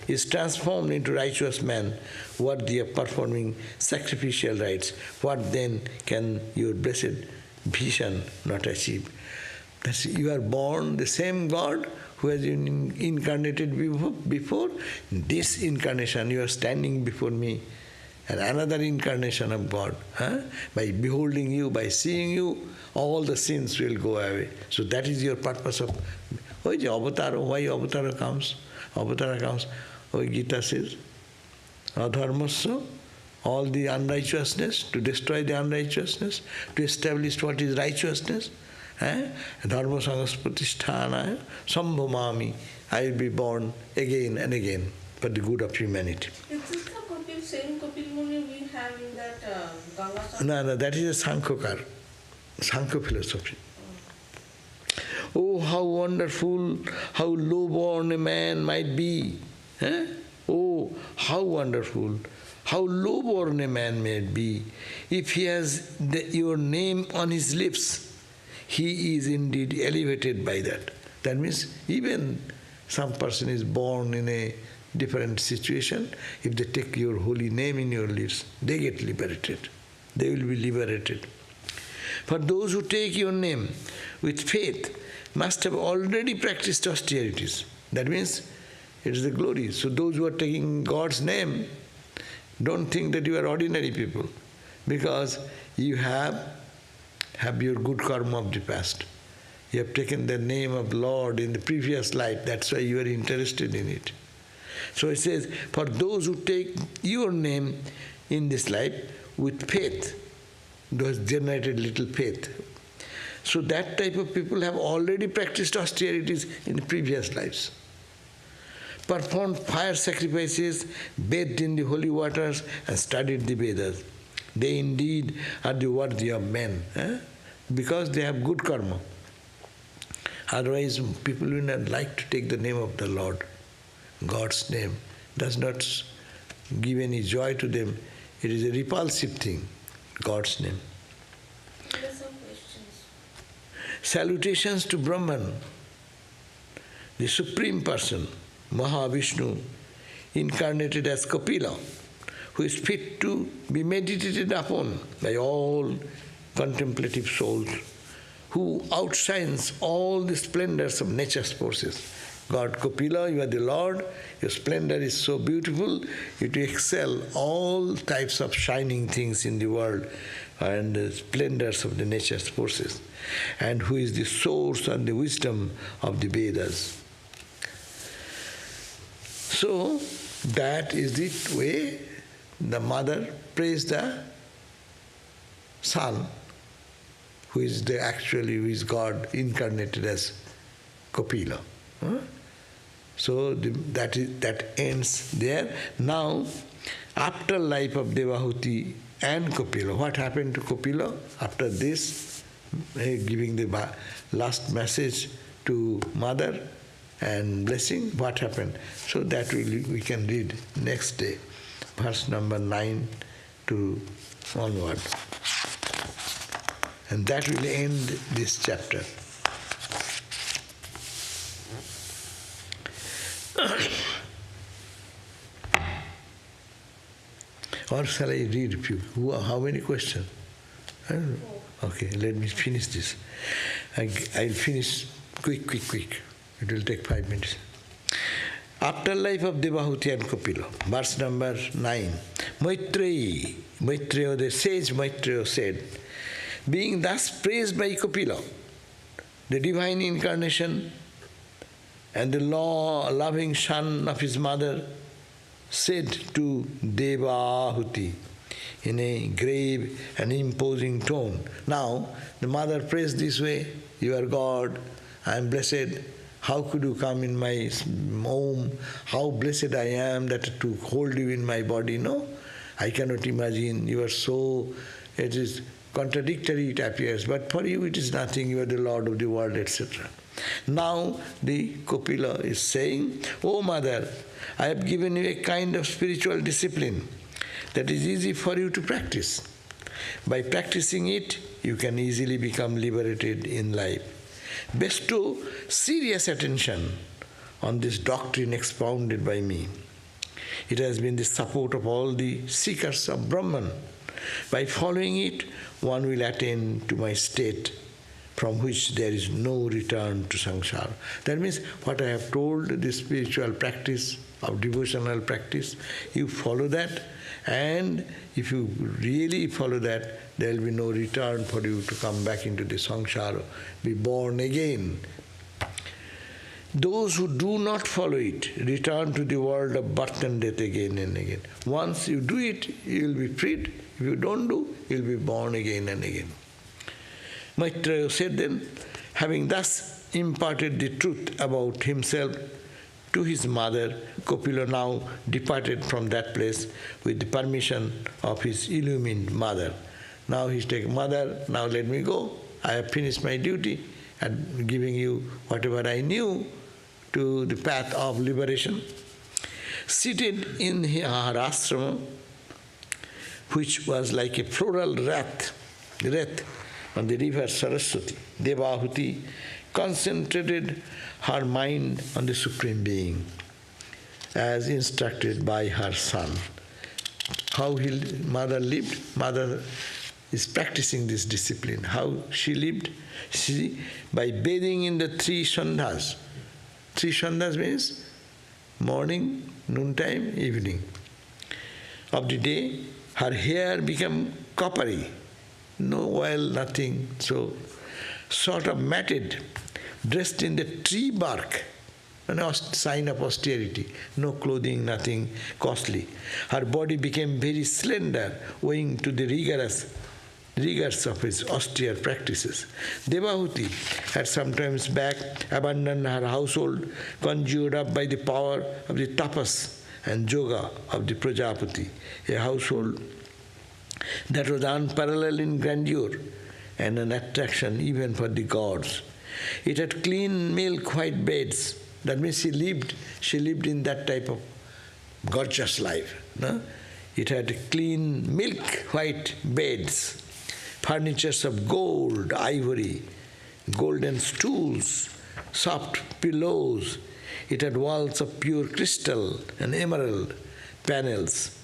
Speaker 4: is transformed into righteous man, worthy of performing sacrificial rites. What then can your blessed vision not achieve? That's, you are born the same God who has been incarnated before. In this incarnation, you are standing before me, and another incarnation of God. By beholding you, by seeing you, all the sins will go away. So that is your purpose of why Avatara comes. Avatara comes. Gita says, Adharmasya, all the unrighteousness, to destroy the unrighteousness, to establish what is righteousness. Dharma sangaspratishthana sambhamami. I will be born again and again for the good of humanity.
Speaker 3: Is this the Kapil, same Kapil Muni we have in that Ganga?
Speaker 4: No, that is a Sankhya philosophy. Oh, how wonderful, how low-born a man might be. Oh, how wonderful, how low-born a man may be. If he has your name on his lips, he is indeed elevated by that. That means even some person is born in a different situation, if they take your holy name in your lips, they get liberated. They will be liberated. For those who take your name with faith must have already practiced austerities. That means it is the glory. So those who are taking God's name, don't think that you are ordinary people, because you have your good karma of the past. You have taken the name of Lord in the previous life, that's why you are interested in it. So it says, for those who take your name in this life with faith, those generated little faith. So that type of people have already practiced austerities in the previous lives. Performed fire sacrifices, bathed in the holy waters, and studied the Vedas. They indeed are the worthy of men, because they have good karma. Otherwise, people will not like to take the name of the Lord. God's name does not give any joy to them. It is a repulsive thing, God's name.
Speaker 3: There are some questions.
Speaker 4: Salutations to Brahman, the Supreme Person, Mahavishnu, incarnated as Kapila, who is fit to be meditated upon by all contemplative souls, who outshines all the splendors of nature's forces. God Kapila, you are the Lord, your splendor is so beautiful, you excel all types of shining things in the world and the splendors of the nature's forces, and who is the source and the wisdom of the Vedas. So, that is the way the mother prays the son, who is who is God incarnated as Kapila. So that ends there. Now, after life of Devahuti and Kapila, what happened to Kapila after this, giving the last message to mother and blessing, what happened? So that we can read next day, verse number 9 to onward. And that will end this chapter. Or shall I read a few? How many questions? I don't know. Okay, let me finish this. I'll finish quick. It will take 5 minutes. Afterlife of Devahuti and Kapila, verse number 9. Maitreya, the sage Maitreya said, being thus praised by Kapila, the divine incarnation and the law-loving son of his mother, said to Devahuti in a grave and imposing tone. Now, the mother prays this way, you are God, I am blessed. How could you come in my home? How blessed I am that to hold you in my body. No, I cannot imagine. You are so, it is contradictory it appears, but for you it is nothing, you are the Lord of the world, etc. Now the Kapila is saying, O mother, I have given you a kind of spiritual discipline that is easy for you to practice. By practicing it, you can easily become liberated in life. Bestow serious attention on this doctrine expounded by me. It has been the support of all the seekers of Brahman. By following it, one will attain to my state from which there is no return to samsara. That means what I have told, the spiritual practice of devotional practice, you follow that, and if you really follow that, there will be no return for you to come back into the samsara, be born again. Those who do not follow it return to the world of birth and death again and again. Once you do it, you will be freed. If you don't do, you will be born again and again. Maitreya said then, having thus imparted the truth about himself to his mother, Kapila now departed from that place with the permission of his illumined mother. Now he's taking, mother, now let me go. I have finished my duty and giving you whatever I knew to the path of liberation. Seated in her ashrama, which was like a floral wreath on the river Saraswati, Devahuti concentrated her mind on the Supreme Being, as instructed by her son. How mother lived? Mother is practicing this discipline. How she lived? By bathing in the 3 sandhas. 3 sandhas means morning, noontime, evening. Of the day, her hair became coppery, no oil, nothing, so sort of matted, dressed in the tree bark, a sign of austerity, no clothing, nothing costly. Her body became very slender, owing to the rigors of his austere practices. Devahuti had sometimes back abandoned her household, conjured up by the power of the tapas and yoga of the Prajapati, a household that was unparalleled in grandeur and an attraction even for the gods. It had clean milk-white beds. That means she lived in that type of gorgeous life. No? It had clean milk-white beds, furnitures of gold, ivory, golden stools, soft pillows. It had walls of pure crystal and emerald panels,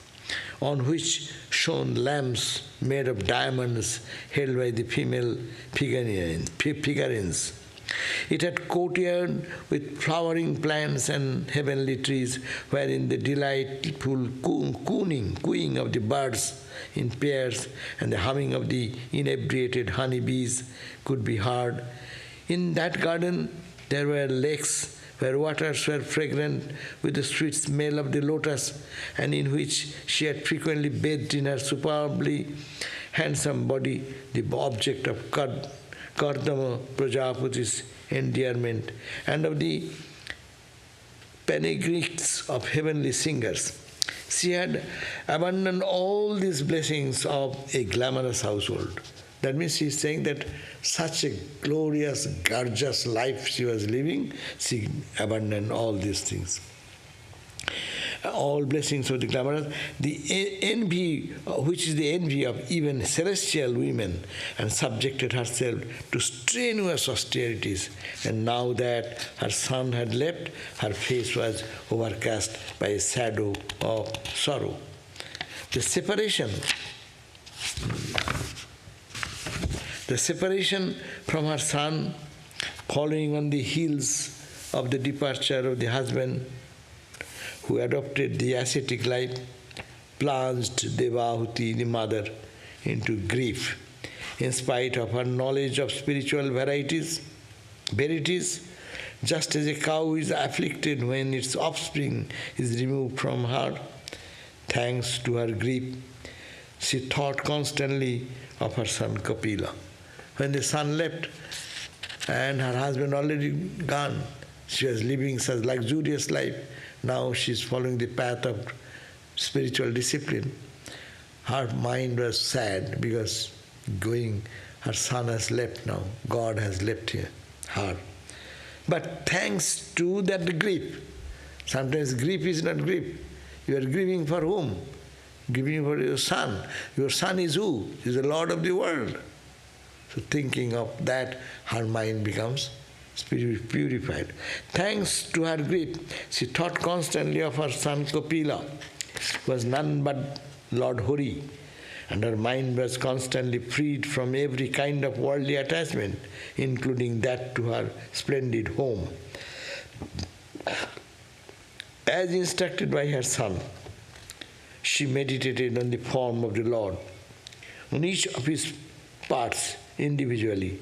Speaker 4: on which shone lamps made of diamonds held by the female figurines. It had courtyard with flowering plants and heavenly trees, wherein the delightful cooing of the birds in pairs and the humming of the inebriated honeybees could be heard. In that garden there were lakes where waters were fragrant with the sweet smell of the lotus, and in which she had frequently bathed in her superbly handsome body, the object of Kardama Prajapati's endearment, and of the panegyrics of heavenly singers. She had abandoned all these blessings of a glamorous household. That means she is saying that such a glorious, gorgeous life she was living, she abandoned all these things. all blessings of the glamorous, the envy, which is the envy of even celestial women, and subjected herself to strenuous austerities. And now that her son had left, her face was overcast by a shadow of sorrow. The separation from her son, following on the heels of the departure of the husband who adopted the ascetic life, plunged Devahuti, the mother, into grief. In spite of her knowledge of spiritual verities, just as a cow is afflicted when its offspring is removed from her, thanks to her grief, she thought constantly of her son Kapila. When the son left and her husband already gone, she was living such luxurious life. Now she is following the path of spiritual discipline. Her mind was sad because her son has left now. God has left her. But thanks to that grief, sometimes grief is not grief. You are grieving for whom? Grieving for your son. Your son is who? He is the Lord of the world. So thinking of that, her mind becomes purified. Thanks to her grief, she thought constantly of her son Kapila, who was none but Lord Hari, and her mind was constantly freed from every kind of worldly attachment, including that to her splendid home. As instructed by her son, she meditated on the form of the Lord, on each of his parts individually,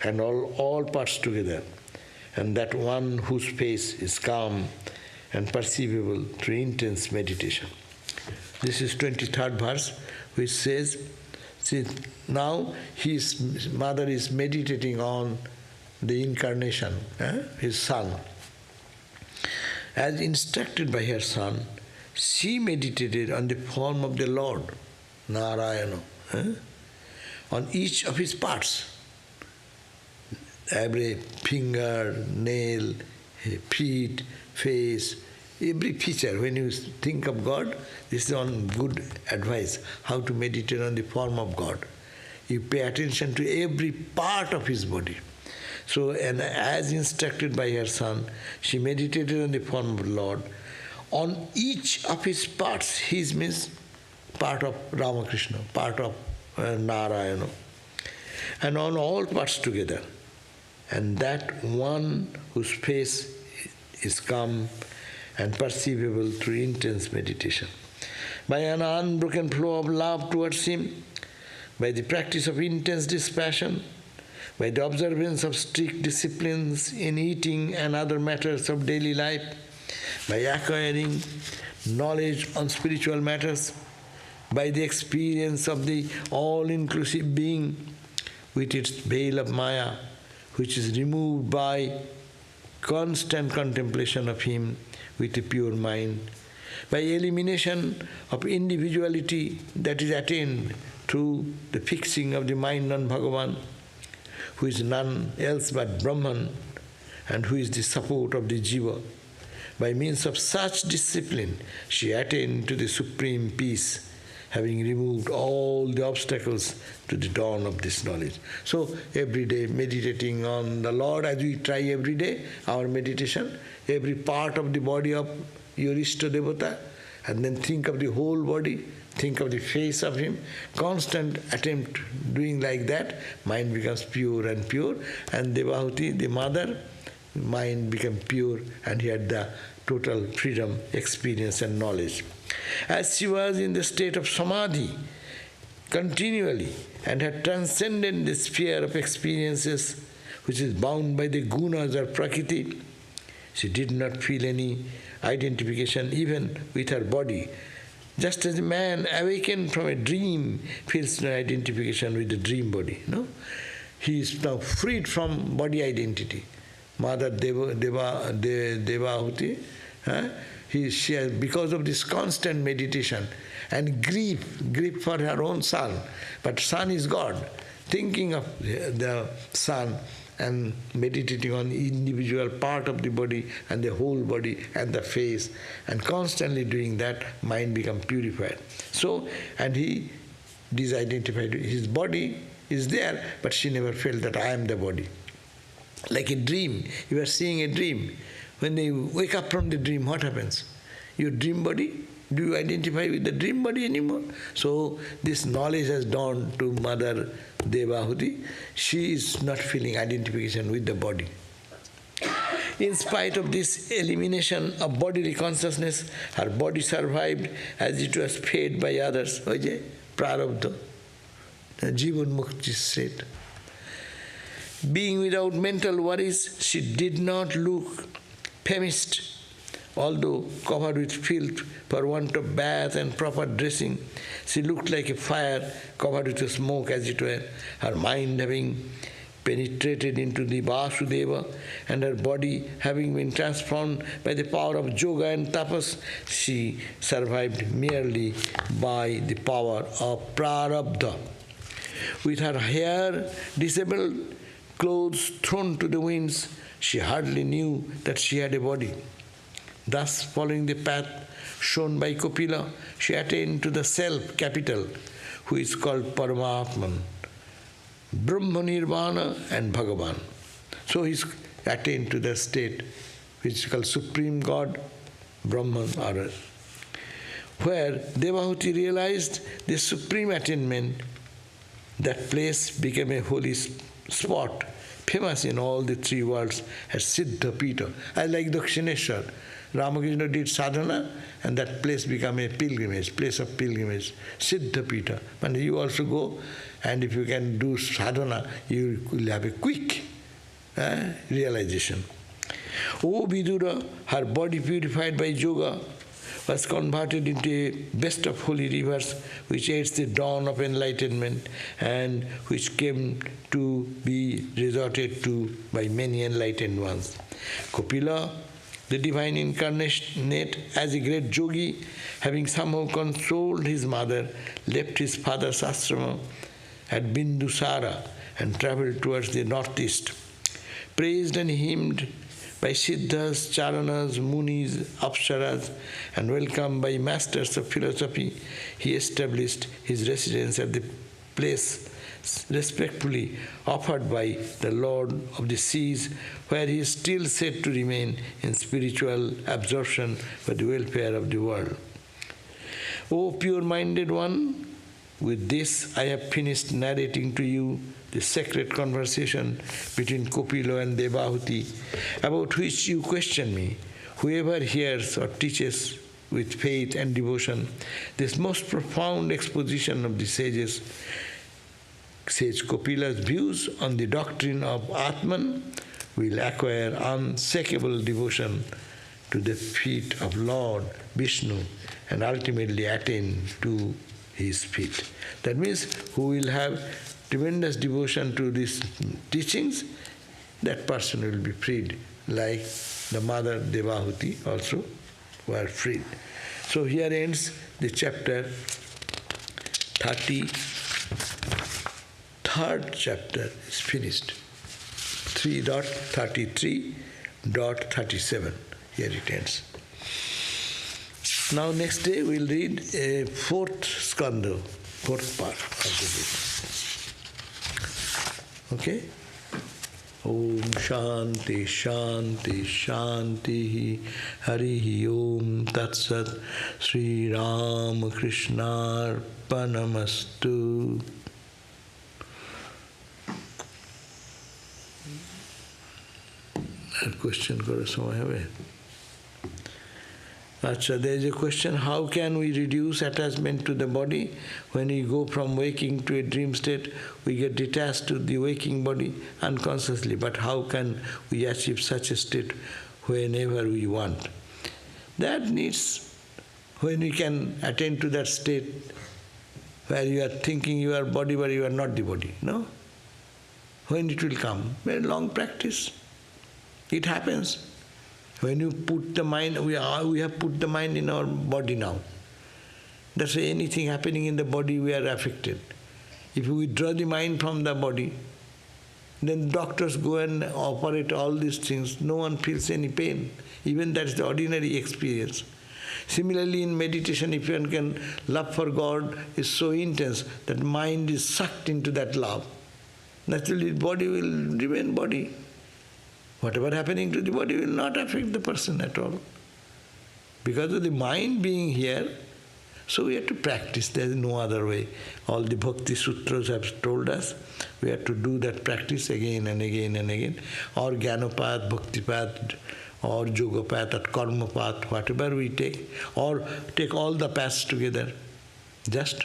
Speaker 4: and all parts together, and that one whose face is calm and perceivable through intense meditation. This is 23rd verse, which says, see, now his mother is meditating on the incarnation, his son. As instructed by her son, she meditated on the form of the Lord, Narayana, on each of his parts. Every finger, nail, feet, face, every feature. When you think of God, this is on good advice, how to meditate on the form of God. You pay attention to every part of his body. So, and as instructed by her son, she meditated on the form of the Lord. On each of his parts, his means part of Ramakrishna, part of Narayana, and on all parts together. And that one whose face is calm and perceivable through intense meditation. By an unbroken flow of love towards him, by the practice of intense dispassion, by the observance of strict disciplines in eating and other matters of daily life, by acquiring knowledge on spiritual matters, by the experience of the all-inclusive being with its veil of Maya, which is removed by constant contemplation of him with a pure mind, by elimination of individuality that is attained through the fixing of the mind on Bhagavan, who is none else but Brahman and who is the support of the jiva. By means of such discipline, she attained to the supreme peace, having removed all the obstacles to the dawn of this knowledge. So every day meditating on the Lord, as we try every day, our meditation, every part of the body of your Ishta Devata, and then think of the whole body, think of the face of him, constant attempt doing like that, mind becomes pure, and Devahuti, the mother, mind became pure, and he had the total freedom, experience and knowledge. As she was in the state of samadhi continually and had transcended the sphere of experiences which is bound by the gunas or prakriti, she did not feel any identification even with her body. Just as a man awakened from a dream feels no identification with the dream body. No? He is now freed from body identity. Mother Devahuti, she has, because of this constant meditation and grief for her own son, but son is God, thinking of the son and meditating on individual part of the body and the whole body and the face, and constantly doing that, mind become purified. So, and he disidentified his body is there, but she never felt that I am the body. Like a dream, you are seeing a dream. When you wake up from the dream, what happens? Your dream body, do you identify with the dream body anymore? So this knowledge has dawned to Mother Devahuti. She is not feeling identification with the body. In spite of this elimination of bodily consciousness, her body survived as it was fed by others. Prarabdha, Jivan Mukti state. Being without mental worries, she did not look famished. Although covered with filth for want of bath and proper dressing, she looked like a fire covered with smoke, as it were, her mind having penetrated into the Vasudeva and her body having been transformed by the power of yoga and tapas. She survived merely by the power of prarabdha. With her hair disabled, clothes thrown to the winds, she hardly knew that she had a body. Thus, following the path shown by Kapila, she attained to the self capital, who is called Paramatman, Brahma Nirvana and Bhagavan. So he attained to the state which is called Supreme God, Brahman, or where Devahuti realized the supreme attainment. That place became a holy spot, famous in all the three worlds as Siddha Pita. I like Dakshineshwar. Ramakrishna did sadhana, and that place became a pilgrimage, place of pilgrimage, Siddha Pita. And you also go, and if you can do sadhana, you will have a quick realization. O Vidura, her body purified by yoga, was converted into a best of holy rivers, which aids the dawn of enlightenment and which came to be resorted to by many enlightened ones. Kapila, the divine incarnate, as a great yogi, having somehow consoled his mother, left his father's ashrama at Bindusara and travelled towards the northeast. Praised and hymned by Siddhas, Charanas, Munis, Apsaras, and welcomed by masters of philosophy, he established his residence at the place respectfully offered by the Lord of the Seas, where he is still said to remain in spiritual absorption for the welfare of the world. O pure-minded one, with this I have finished narrating to you the sacred conversation between Kapila and Devahuti, about which you question me. Whoever hears or teaches with faith and devotion this most profound exposition of the sages, sage Kapila's views on the doctrine of Atman, will acquire unshakable devotion to the feet of Lord Vishnu and ultimately attain to his feet. That means who will have tremendous devotion to these teachings, that person will be freed, like the mother Devahuti also were freed. So here ends the chapter 33rd chapter is finished. 3.33.37. Here it ends. Now next day we'll read a fourth skanda, fourth part of the book. Okay? Om Shanti Shanti Shanti Hari Om Tat Sat Sri Ram Krishna Arpanamastu. That question karo samay habe. Acha, there is a question, how can we reduce attachment to the body? When we go from waking to a dream state, we get detached to the waking body unconsciously. But how can we achieve such a state whenever we want? That needs, when we can attain to that state where you are thinking you are body but you are not the body, no? When it will come? Very long practice. It happens. When you put the mind, we have put the mind in our body now. That's why anything happening in the body, we are affected. If you withdraw the mind from the body, Then doctors go and operate all these things. No one feels any pain. Even that's the ordinary experience. Similarly, in meditation, if one can, love for God is so intense that mind is sucked into that love. Naturally, body will remain body. Whatever happening to the body will not affect the person at all. Because of the mind being here, so we have to practice. There is no other way. All the Bhakti Sutras have told us we have to do that practice again and again and again. Or Jnanapath, Bhaktipath, or Yogapath, or Karmapath, whatever we take, or take all the paths together. Just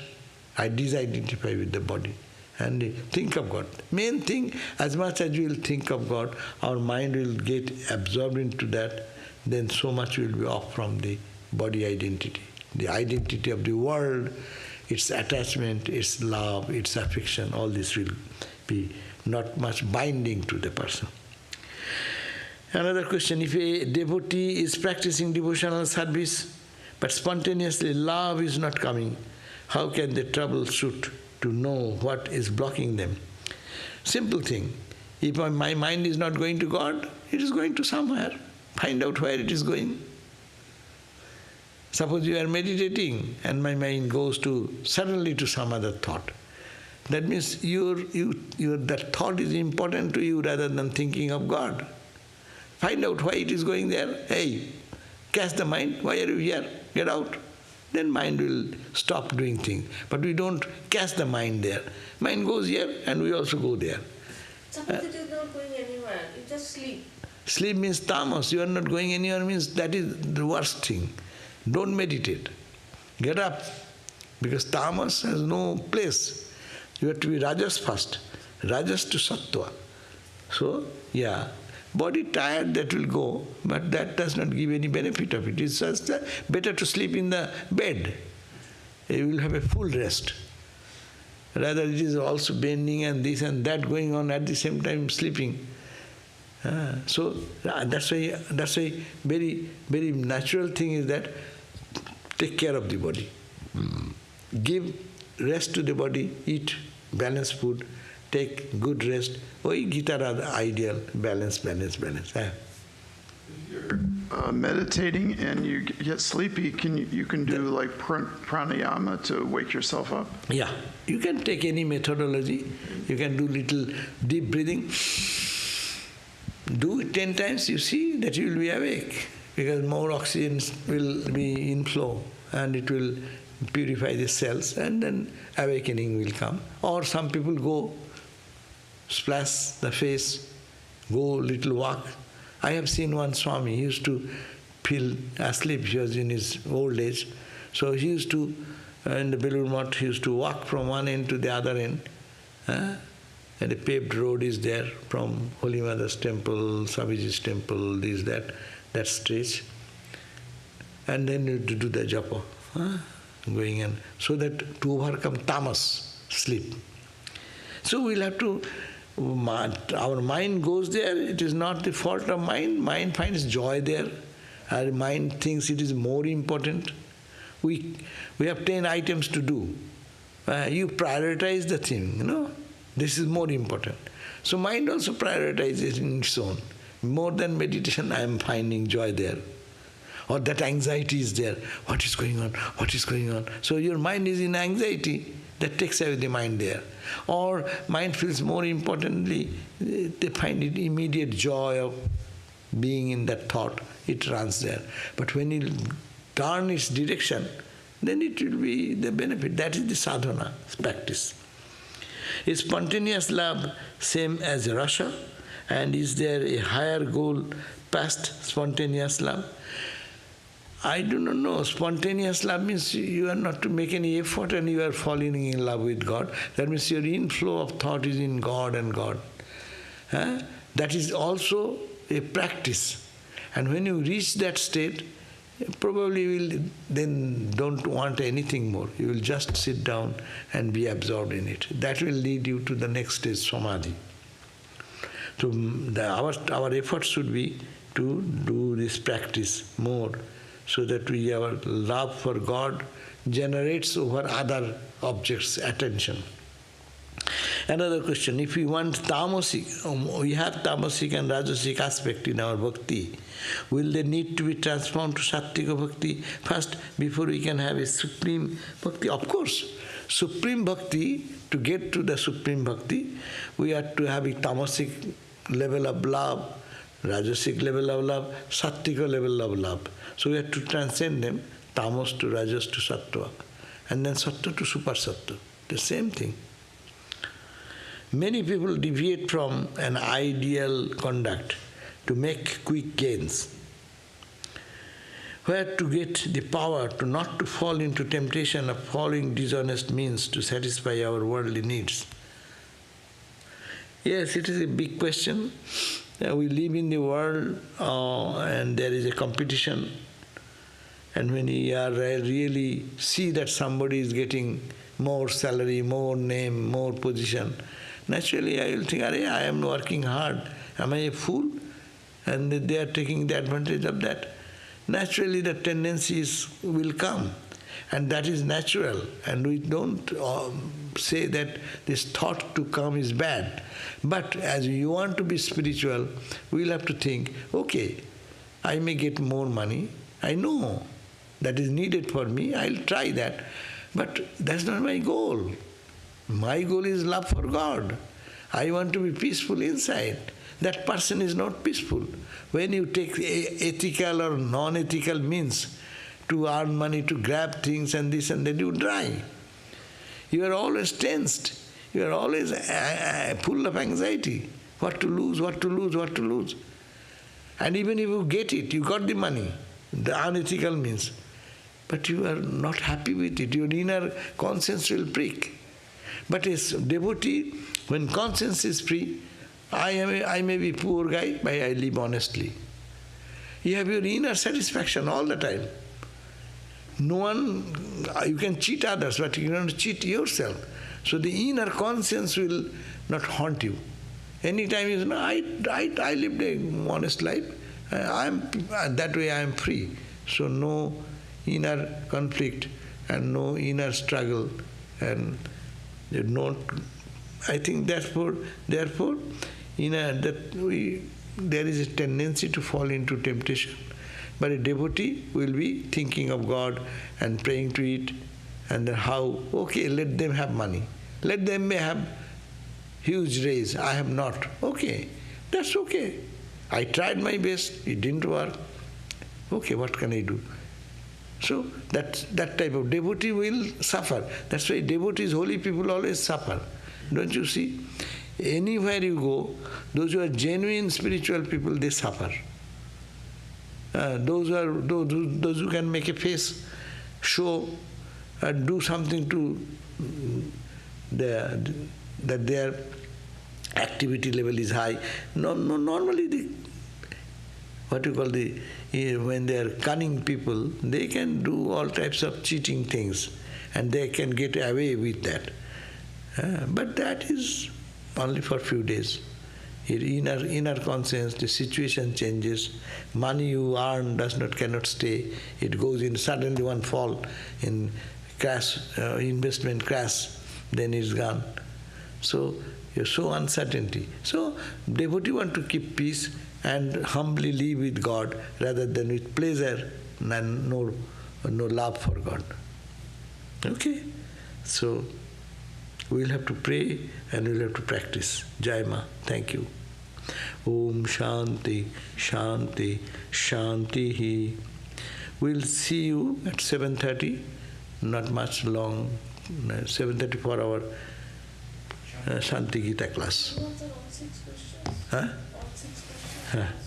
Speaker 4: disidentify with the body and think of God. Main thing, as much as we will think of God, our mind will get absorbed into that, then so much will be off from the body identity. The identity of the world, its attachment, its love, its affection, all this will be not much binding to the person. Another question, if a devotee is practicing devotional service, but spontaneously love is not coming, how can they troubleshoot to know what is blocking them? Simple thing. If my mind is not going to God, it is going to somewhere. Find out where it is going. Suppose you are meditating and my mind goes suddenly to some other thought. That means that thought is important to you rather than thinking of God. Find out why it is going there. Hey, catch the mind. Why are you here? Get out. Then mind will stop doing things. But we don't catch the mind there. Mind goes here and we also go there.
Speaker 3: Suppose it is not going anywhere, you just sleep.
Speaker 4: Sleep means tamas. You are not going anywhere means that is the worst thing. Don't meditate. Get up. Because tamas has no place. You have to be rajas first. Rajas to sattva. So, yeah. Body tired, that will go, but that does not give any benefit of it. It's just better to sleep in the bed. You will have a full rest. Rather it is also bending and this and that going on at the same time sleeping. So that's why very, very natural thing is that take care of the body. Give rest to the body, eat balanced food, take good rest. Gita are the ideal, balance.
Speaker 1: If you're meditating and you get sleepy, you can do like pranayama to wake yourself up?
Speaker 4: Yeah, you can take any methodology. You can do little deep breathing. Do it 10 times, you see that you will be awake. Because more oxygen will be in flow and it will purify the cells and then awakening will come. Or some people go splash the face, go little walk. I have seen one Swami, he used to feel asleep, he was in his old age. So he used to, in the Belur Math, he used to walk from one end to the other end. And a paved road is there from Holy Mother's temple, Swamiji's temple, that stretch. And then you do the japa, going in, so that to overcome tamas, sleep. So we'll have to, our mind goes there, it is not the fault of mind. Mind finds joy there. Our mind thinks it is more important. We have 10 items to do. You prioritize the thing, This is more important. So mind also prioritizes in its own. More than meditation, I am finding joy there. Or that anxiety is there. What is going on? What is going on? So your mind is in anxiety. That takes away the mind there. Or mind feels more importantly, they find it immediate joy of being in that thought. It runs there. But when you turn its direction, then it will be the benefit. That is the sadhana, practice. Is spontaneous love same as rasa? And is there a higher goal past spontaneous love? I do not know. Spontaneous love means you are not to make any effort and you are falling in love with God. That means your inflow of thought is in God and God. That is also a practice. And when you reach that state, probably you will then don't want anything more. You will just sit down and be absorbed in it. That will lead you to the next stage, samadhi. So our effort should be to do this practice more, so that our love for God generates over other objects attention. Another question, if we want tamasic, we have tamasic and rajasic aspect in our bhakti, will they need to be transformed to sattvika bhakti first before we can have a supreme bhakti? Of course, supreme bhakti, to get to the supreme bhakti, we have to have a tamasic level of love, rajasic level of love, sattvika level of love. So we have to transcend them, tamas to rajas to sattva, and then sattva to super sattva. The same thing. Many people deviate from an ideal conduct to make quick gains. Where to get the power to not to fall into temptation of following dishonest means to satisfy our worldly needs? Yes, it is a big question. We live in the world and there is a competition. And when you really see that somebody is getting more salary, more name, more position, naturally I will think, I am working hard. Am I a fool? And they are taking the advantage of that. Naturally the tendencies will come. And that is natural. And we don't say that this thought to come is bad. But as you want to be spiritual, we will have to think, okay, I may get more money. I know that is needed for me. I'll try that. But that's not my goal. My goal is love for God. I want to be peaceful inside. That person is not peaceful. When you take ethical or non-ethical means to earn money, to grab things and this and that, you die. You are always tensed. You are always full of anxiety. What to lose, what to lose, what to lose. And even if you get it, you got the money, the unethical means, but you are not happy with it. Your inner conscience will prick. But as devotee, when conscience is free, I may be poor guy, but I live honestly. You have your inner satisfaction all the time. No one, you can cheat others, but you cannot cheat yourself. So the inner conscience will not haunt you. Anytime you say, no, I lived an honest life, that way I am free. So no inner conflict and no inner struggle, and not. I think therefore, there is a tendency to fall into temptation. But a devotee will be thinking of God and praying to it, and then how, okay, let them have money. Let them may have huge raise, I have not. Okay, that's okay. I tried my best, it didn't work. Okay, what can I do? So that type of devotee will suffer. That's why devotees, holy people always suffer. Don't you see? Anywhere you go, those who are genuine spiritual people, they suffer. Those who can make a face, show, do something to that their activity level is high. Normally, when they are cunning people, they can do all types of cheating things, and they can get away with that. But that is only for a few days. Your inner conscience, the situation changes. Money you earn cannot stay. It goes in, suddenly one fall in crash, investment crash, then it's gone. So you show uncertainty. So devotee want to keep peace and humbly live with God rather than with pleasure and no love for God. Okay? So we'll have to pray and we'll have to practice. Jai Ma. Thank you. Om Shanti, Shanti, Shanti. We'll see you at 7:30, not much long, 7:30 for our Shanti Gita class.
Speaker 3: Those are all 6 questions.
Speaker 4: Huh?
Speaker 3: All 6 questions.
Speaker 4: Huh.